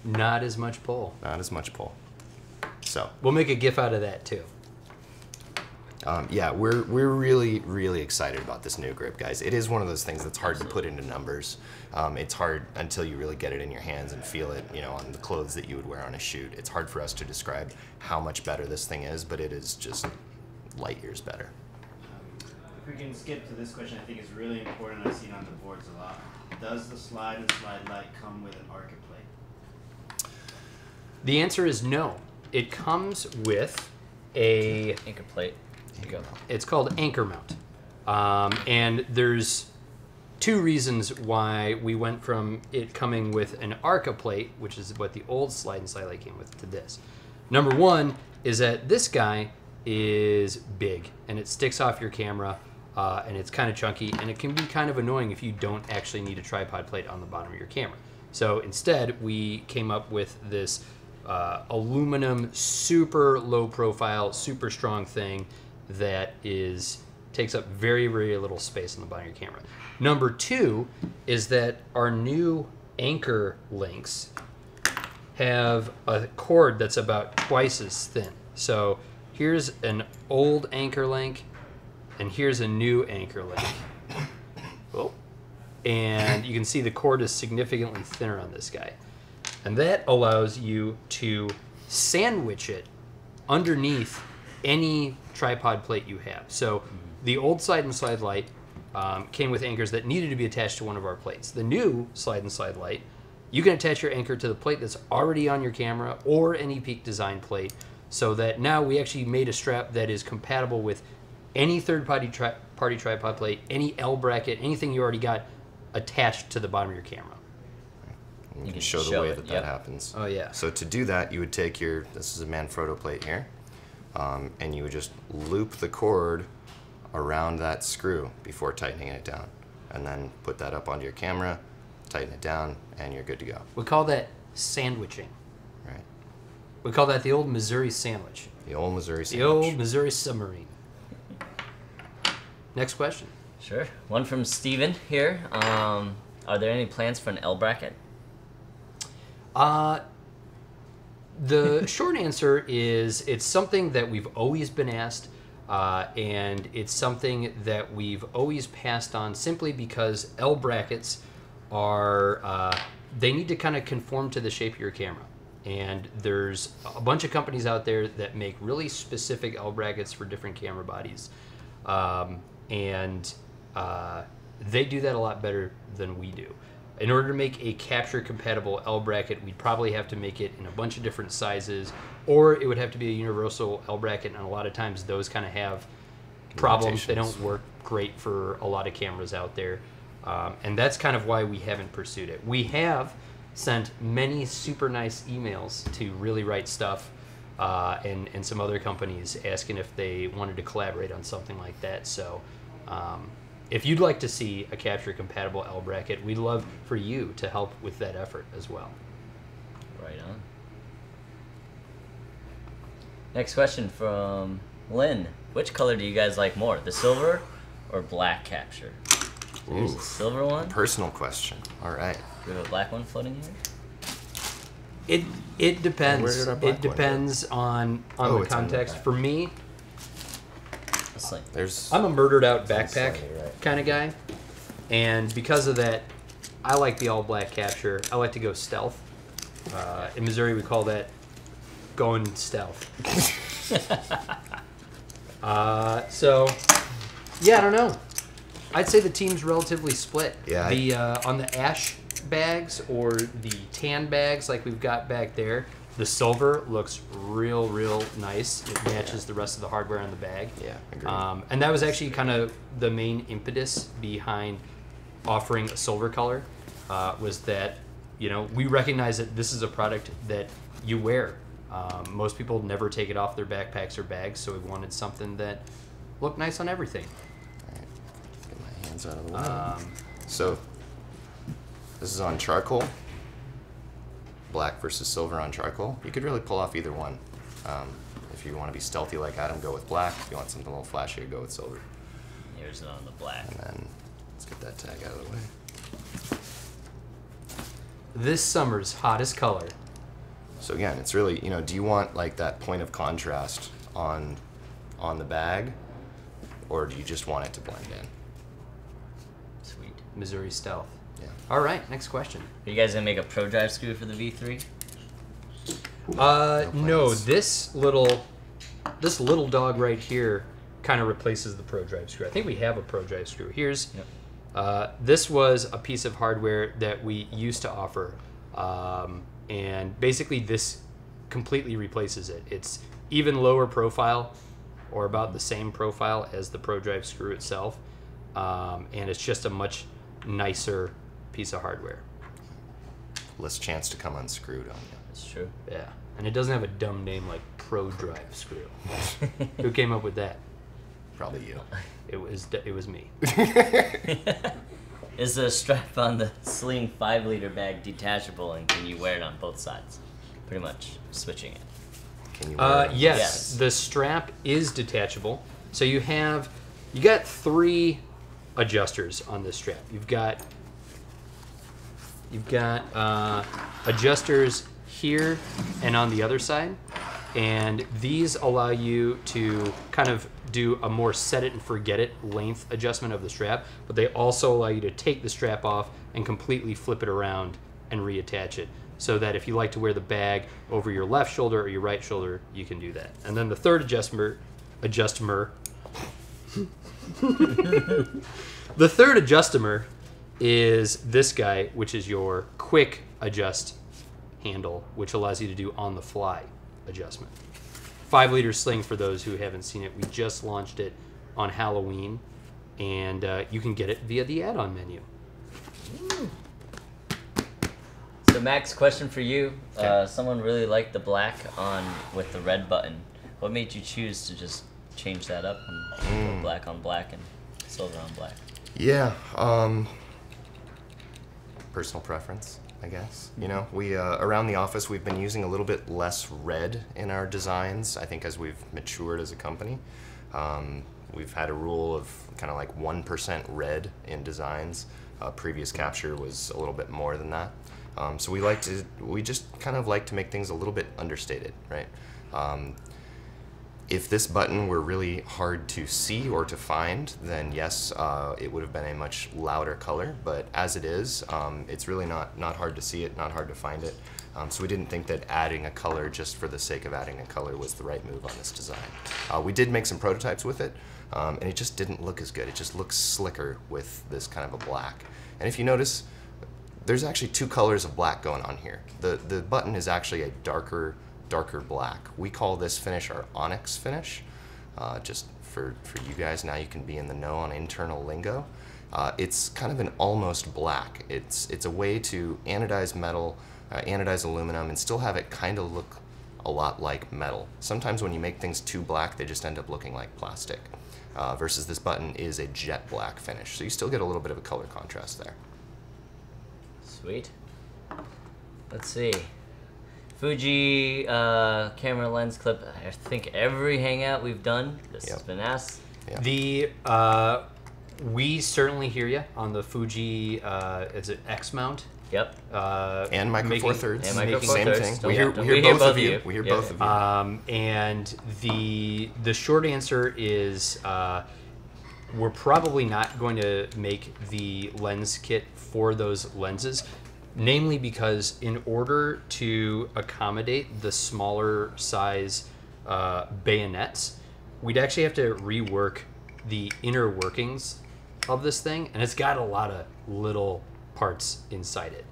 Not as much pull. Not as much pull. So We'll make a GIF out of that too. yeah, we're really excited about this new grip, guys. It is one of those things that's hard to put into numbers. It's hard until you really get it in your hands and feel it, you know, on the clothes that you would wear on a shoot. It's hard for us to describe how much better this thing is, but it is just light years better. If we can skip to this question, I think it's really important. I've seen on the boards a lot. Does the Slide and Slide Lite come with an Arca plate? The answer is no. It comes with a... Anchor plate. There you go. It's called anchor mount. And there's two reasons why we went from it coming with an Arca plate, which is what the old Slide and Slide Lite came with, to this. Number one is that this guy is big and it sticks off your camera, and it's kind of chunky, and it can be kind of annoying if you don't actually need a tripod plate on the bottom of your camera. So instead, we came up with this aluminum, super low profile, super strong thing that takes up very little space on the bottom of your camera. Number two is that our new anchor links have a cord that's about twice as thin. So here's an old anchor link, and here's a new anchor link. Oh. And you can see the cord is significantly thinner on this guy. And that allows you to sandwich it underneath any tripod plate you have. So the old Slide and Slide Lite came with anchors that needed to be attached to one of our plates. The new Slide and Slide Lite, you can attach your anchor to the plate that's already on your camera or any Peak Design plate, so that now we actually made a strap that is compatible with any third-party tripod plate, any L bracket, anything you already got attached to the bottom of your camera. You can show the way that happens. Oh yeah. So to do that, you would take this is a Manfrotto plate here, and you would just loop the cord around that screw before tightening it down. And then put that up onto your camera, tighten it down, and you're good to go. We call that sandwiching. Right. We call that the old Missouri sandwich. The old Missouri The sandwich. old Missouri submarine. Next question. Sure. One from Steven here. Are there any plans for an L bracket? The short answer is it's something that we've always been asked, and it's something that we've always passed on simply because L brackets are, they need to kind of conform to the shape of your camera. And there's a bunch of companies out there that make really specific L brackets for different camera bodies. They do that a lot better than we do. In order to make a capture compatible L bracket, we'd probably have to make it in a bunch of different sizes, or it would have to be a universal L bracket, and a lot of times those kind of have problems. They don't work great for a lot of cameras out there. And that's kind of why we haven't pursued it. We have sent many super nice emails to Really Right Stuff and some other companies asking if they wanted to collaborate on something like that. So if you'd like to see a capture compatible L bracket, we'd love for you to help with that effort as well. Right on. Next question from Lynn. Which color do you guys like more, the silver or black capture? Here's the silver one. Personal question. All right. Do we have a black one floating here? It depends. Where did our black It depends on it's the on the context. back. For me, A Sling. There's. I'm a murdered out backpack slightly right. kind of guy, and because of that, I like the all black capture. I like to go stealth. In Missouri, we call that going stealth. So, yeah, I don't know. I'd say the team's relatively split. Yeah, The on the ash bags or the tan bags like we've got back there, the silver looks real nice. It matches the rest of the hardware on the bag. Yeah, agreed. And that was actually kind of the main impetus behind offering a silver color, was that, you know, we recognize that this is a product that you wear. Most people never take it off their backpacks or bags, so we wanted something that looked nice on everything. Get my hands out of the way. So, this is on charcoal. Black versus silver on charcoal. You could really pull off either one. If you want to be stealthy like Adam, go with black. If you want something a little flashier, go with silver. Here's it on the black. And then, let's get that tag out of the way. This summer's hottest color. So again, it's really, you know, do you want like that point of contrast on the bag, or do you just want it to blend in? Sweet. Missouri Stealth. Yeah. All right, next question. Are you guys gonna make a pro drive screw for the V3? No, plans. this little dog right here kind of replaces the Pro Drive screw. I think we have a Pro Drive screw. Here's this was a piece of hardware that we used to offer, and basically this completely replaces it. It's even lower profile, or about the same profile as the Pro Drive screw itself, and it's just a much nicer piece of hardware. Less chance to come unscrewed on you. That's true. Yeah, and it doesn't have a dumb name like Pro Drive screw. Who came up with that? Probably you. It was me. Is the strap on the Sling 5-liter bag detachable, and can you wear it on both sides? Pretty much switching it. Can you wear it? Yes, Yes. the strap is detachable. So you got 3 adjusters on this strap. You've got adjusters here and on the other side, and these allow you to kind of do a more set it and forget it length adjustment of the strap, but they also allow you to take the strap off and completely flip it around and reattach it, so that if you like to wear the bag over your left shoulder or your right shoulder, you can do that. And then the third adjuster the third adjuster is this guy, which is your quick adjust handle, which allows you to do on-the-fly adjustment. 5-liter Sling, for those who haven't seen it, we just launched it on Halloween, and you can get it via the add-on menu. So Max, question for you. Someone really liked the black with the red button. What made you choose to just change that up and go black on black and silver on black? Yeah. Personal preference. I guess. You know, we around the office we've been using a little bit less red in our designs. I think as we've matured as a company, we've had a rule of kind of like 1% red in designs. Previous capture was a little bit more than that. So we just kind of like to make things a little bit understated, right? If this button were really hard to see or to find, then yes, it would have been a much louder color, but as it is, it's really not hard to see it, not hard to find it. So we didn't think that adding a color just for the sake of adding a color was the right move on this design. We did make some prototypes with it, and it just didn't look as good. It just looks slicker with this kind of a black. And if you notice, there's actually two colors of black going on here. The button is actually a darker black. We call this finish our onyx finish. Just for you guys, now you can be in the know on internal lingo. It's kind of an almost black. It's a way to anodize metal, anodize aluminum, and still have it kind of look a lot like metal. Sometimes when you make things too black, they just end up looking like plastic. Versus this button is a jet black finish, so you still get a little bit of a color contrast there. Sweet. Let's see. Fuji camera lens clip. I think every hangout we've done, this has been asked. Yep. We certainly hear you on the Fuji. Is it X mount? Yep. And Micro Four Thirds. And Micro Four Same Thirds. thing. We hear both of you. We hear both of you. And the short answer is we're probably not going to make the lens kit for those lenses. Namely because in order to accommodate the smaller size bayonets, we'd actually have to rework the inner workings of this thing, and it's got a lot of little parts inside it.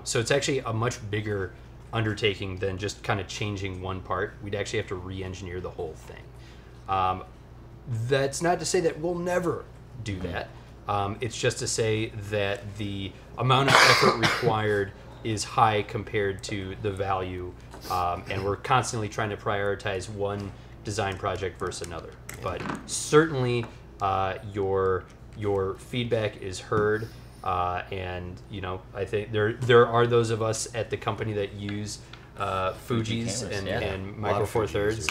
So it's actually a much bigger undertaking than just kind of changing one part. We'd actually have to re-engineer the whole thing. That's not to say that we'll never do that. It's just to say that the amount of effort required is high compared to the value, and we're constantly trying to prioritize one design project versus another. But certainly, your feedback is heard, and you know, I think there are those of us at the company that use Fuji's and Micro Four Thirds,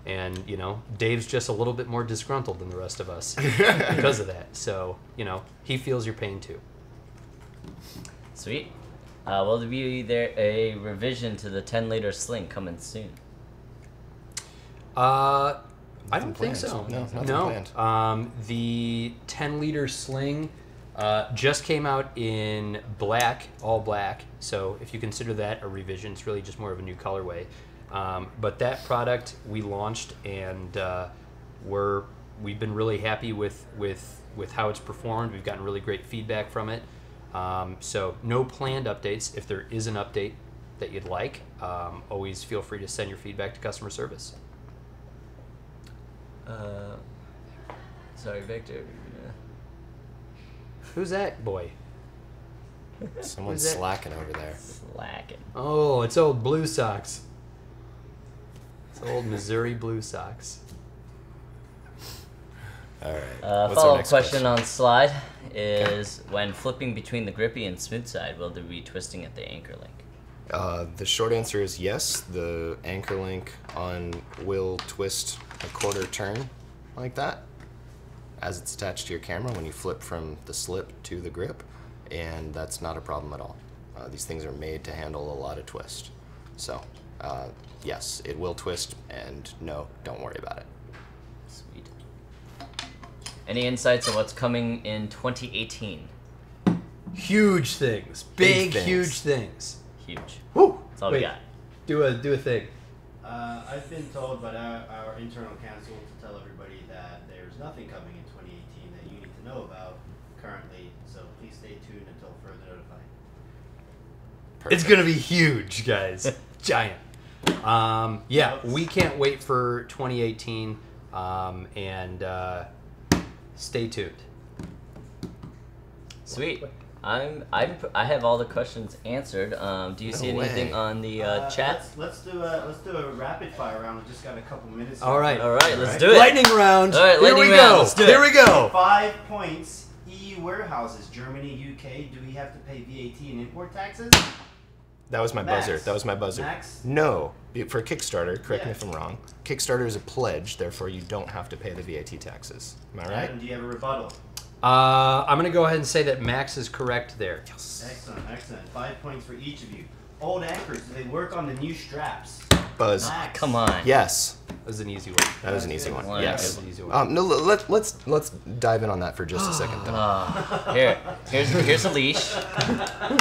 and you know, Dave's just a little bit more disgruntled than the rest of us because of that. So you know, he feels your pain too. Sweet. Will there be a revision to the 10-liter Sling coming soon? I don't think so. No, nothing planned. The 10-liter Sling just came out in black, all black. So if you consider that a revision, it's really just more of a new colorway. But that product we launched, and we've been really happy with how it's performed. We've gotten really great feedback from it. So no planned updates. If there is an update that you'd like, always feel free to send your feedback to customer service. Sorry, Victor. Who's that boy? Someone's slacking over there. Slacking. Oh, it's old Blue Sox. It's old Missouri Blue Sox. All right. Follow-up question on Slide is, when flipping between the grippy and smooth side, will there be twisting at the anchor link? The short answer is yes. The anchor link will twist a quarter turn like that as it's attached to your camera when you flip from the slip to the grip, and that's not a problem at all. These things are made to handle a lot of twist. So yes, it will twist, and no, don't worry about it. Sweet. Any insights on what's coming in 2018? Huge things. Big things. Huge things. Huge. Woo! That's all we got. Do a thing. I've been told by our internal counsel to tell everybody that there's nothing coming in 2018 that you need to know about currently, so please stay tuned until further notified. Perfect. It's gonna be huge, guys. Giant. Yeah, we can't wait for 2018, and stay tuned. Sweet. I have all the questions answered. Do you see anything on the chat? Let's do a rapid fire round. We just got a couple minutes. All right, Let's do it. Lightning round. All right, Here lightning we round. go. Let's do it. Here we go. 5 points EU warehouses, Germany, UK, do we have to pay VAT and import taxes? That was my Max. buzzer. That was my buzzer. Max? No. For Kickstarter, correct me Yeah. if I'm wrong, Kickstarter is a pledge, therefore you don't have to pay the VAT taxes. Am I right? And do you have a rebuttal? I'm going to go ahead and say that Max is correct there. Excellent, excellent. 5 points for each of you. Old anchors, do they work on the new straps? Buzz. Max. Come on. Yes. That was an easy one. That was an easy one. One. Yes. That was an easy one. No, let's dive in on that for just a second, though. Here's a leash.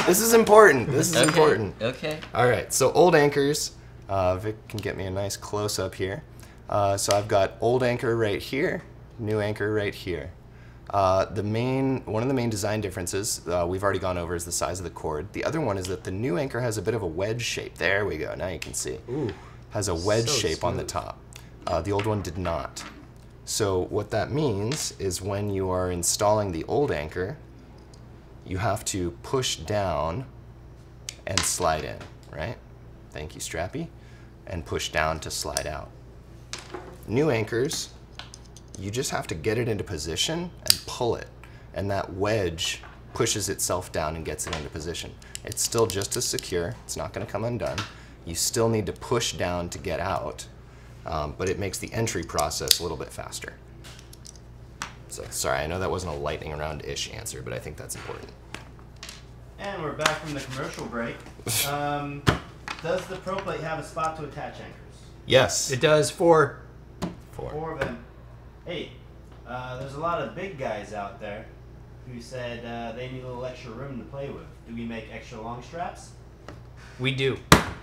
This is important. This is Okay. important. Okay. All right, so old anchors. Vic can get me a nice close-up here. So I've got old anchor right here, new anchor right here. One of the main design differences we've already gone over is the size of the cord. The other one is that the new anchor has a bit of a wedge shape. There we go. Now you can see. Ooh. Has a wedge So shape on the smooth. top. The old one did not. So what that means is when you are installing the old anchor, you have to push down and slide in, right? Thank you, Strappy. And push down to slide out. New anchors, you just have to get it into position and pull it. And that wedge pushes itself down and gets it into position. It's still just as secure. It's not going to come undone. You still need to push down to get out, but it makes the entry process a little bit faster. So, sorry, I know that wasn't a lightning round-ish answer, but I think that's important. And we're back from the commercial break. Does the Pro Plate have a spot to attach anchors? Yes. It does for... 4 of them. Hey, there's a lot of big guys out there who said they need a little extra room to play with. Do we make extra long straps? We do.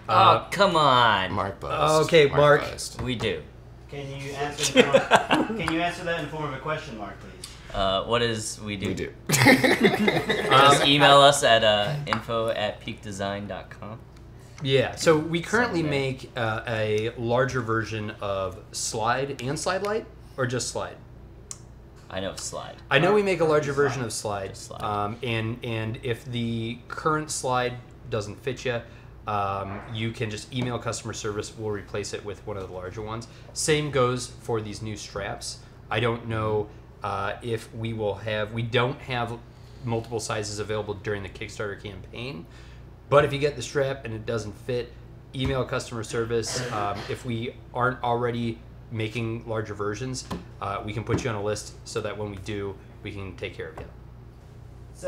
Oh, come on. Mark buzzed. Okay, Mark. buzzed. We do. Can you answer? Can you answer that in form of a question mark, please? What is we do? We do. Just email us at info@peakdesign.com. Yeah, so we currently Someday. make a larger version of Slide and Slide Lite, or just Slide? I know Slide. I know we make a larger version of Slide, Just Slide. and if the current Slide doesn't fit you, you can just email customer service. We'll replace it with one of the larger ones. Same goes for these new straps. I don't know if we will have. We don't have multiple sizes available during the Kickstarter campaign, but if you get the strap and it doesn't fit, email customer service. If we aren't already making larger versions, we can put you on a list so that when we do, we can take care of you. It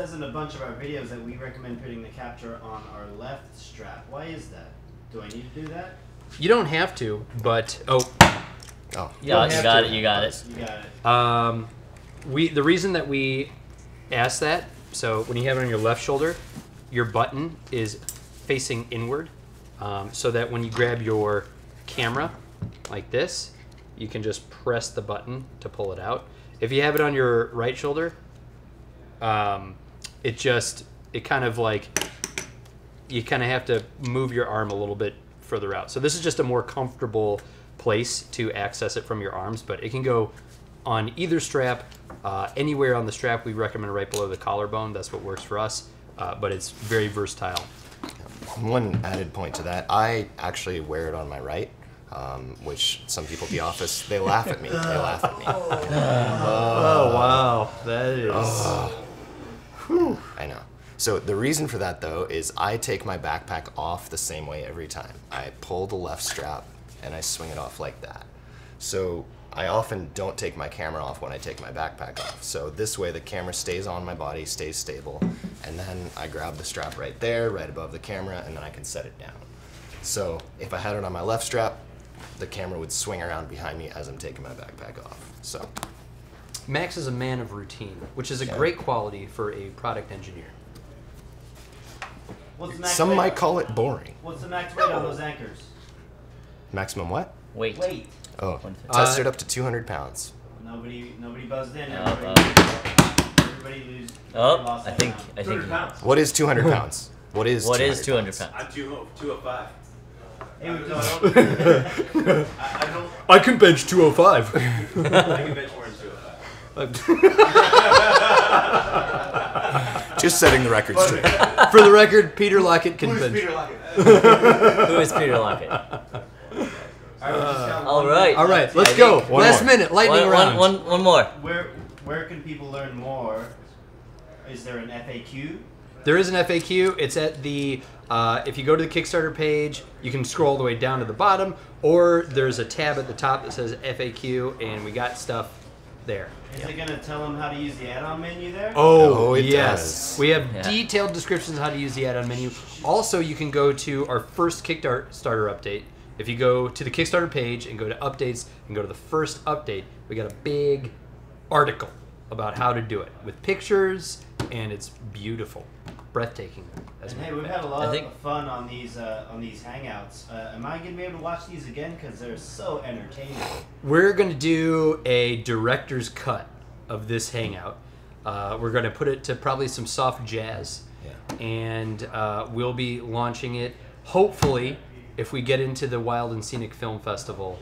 says in a bunch of our videos that we recommend putting the capture on our left strap. Why is that? Do I need to do that? You don't have to, but Oh. Yeah, you have got to. it. You got it. You got it. the reason that we ask that, so when you have it on your left shoulder, your button is facing inward, so that when you grab your camera like this, you can just press the button to pull it out. If you have it on your right shoulder, it kind of like, you kind of have to move your arm a little bit further out. So this is just a more comfortable place to access it from your arms, but it can go on either strap, anywhere on the strap. We recommend right below the collarbone. That's what works for us, but it's very versatile. One added point to that, I actually wear it on my right, which some people at the office, they laugh at me. They laugh at me. Oh, wow. That is... I know. So the reason for that, though, is I take my backpack off the same way every time. I pull the left strap and I swing it off like that. So I often don't take my camera off when I take my backpack off. So this way the camera stays on my body, stays stable, and then I grab the strap right there, right above the camera, and then I can set it down. So if I had it on my left strap, the camera would swing around behind me as I'm taking my backpack off. So Max is a man of routine, which is a Yeah. great quality for a product engineer. What's the max some weight? might call it boring. What's the max weight on those anchors? Maximum what? Wait. Weight. Oh, 150. tested up to 200 pounds. Nobody buzzed in. Oh, Everybody lose. Oh, lost I that think. round. I 200 think. pounds. What is 200 pounds? What is What is 200 pounds? I'm 205. Hey, we I don't. I can bench 205. I can bench more than 205. Just setting the record straight. For the record, Peter Lockett can Who's bench. Peter Lockett? Who is Peter Lockett? All right. All right, let's I go. think- One Last more. minute, lightning round. One more. Where can people learn more is there an FAQ? There is an FAQ. It's at the, if you go to the Kickstarter page, you can scroll all the way down to the bottom, or there's a tab at the top that says FAQ, and we got stuff there. Is it going to tell them how to use the add-on menu there? Oh, it yes. does. We have detailed descriptions on how to use the add-on menu. Also, you can go to our first Kickstarter update. If you go to the Kickstarter page and go to updates and go to the first update, we got a big article about how to do it with pictures, and it's beautiful, breathtaking. And hey, we've had a lot of fun on these hangouts. Am I going to be able to watch these again? Because they're so entertaining. We're going to do a director's cut of this hangout. We're going to put it to probably some soft jazz. Yeah. And we'll be launching it, hopefully, if we get into the Wild and Scenic Film Festival,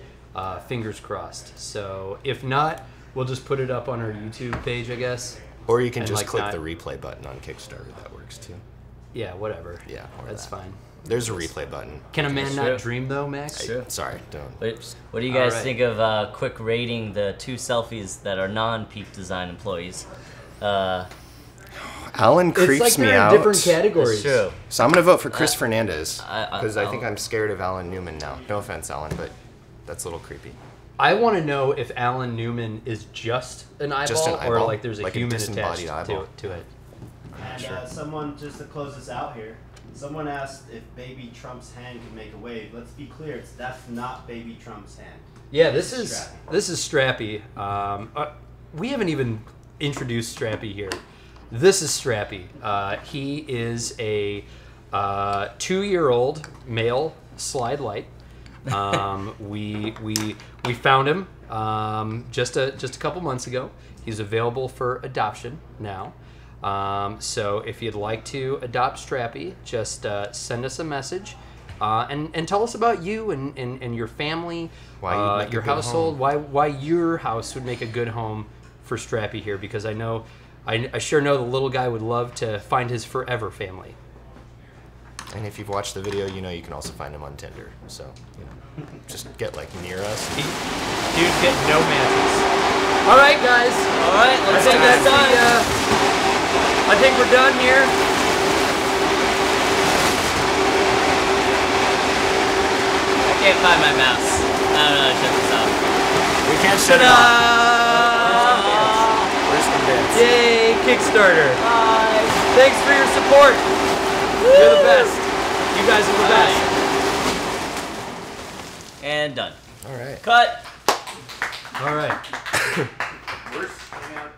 fingers crossed. So if not, we'll just put it up on our YouTube page, I guess. Or you can just click the replay button on Kickstarter. That works too. Yeah, whatever. Yeah, that's fine. There's a replay button. Can a man not dream, though, Max? Sorry, don't. What do you guys think of quick rating the 2 selfies that are non-Peak Design employees? Alan creeps it's like me they're out. In different categories. That's true. So I'm gonna vote for Chris Fernandez because I think I'm scared of Alan Newman now. No offense, Alan, but that's a little creepy. I want to know if Alan Newman is just an eyeball, or like there's a human attached to it. And someone, just to close this out here, someone asked if Baby Trump's hand can make a wave. Let's be clear, that's not Baby Trump's hand. Yeah, this is Strappy. We haven't even introduced Strappy here. This is Strappy. He is a 2-year-old male Slide Lite. We found him just a couple months ago. He's available for adoption now. So if you'd like to adopt Strappy, just send us a message and tell us about you and your family, why your household, why your house would make a good home for Strappy here, because I sure know the little guy would love to find his forever family. And if you've watched the video, you know you can also find him on Tinder. So, just get near us. Dude's getting no matches. All right, guys. All right, let's take this done. I think we're done here. I can't find my mouse. I don't know how to shut this off. We can't shut it off. Where's the dance? Yay, Kickstarter. Bye. Thanks for your support. You're the best. You guys are the best. And done. All right. Cut. All right. Worst hangout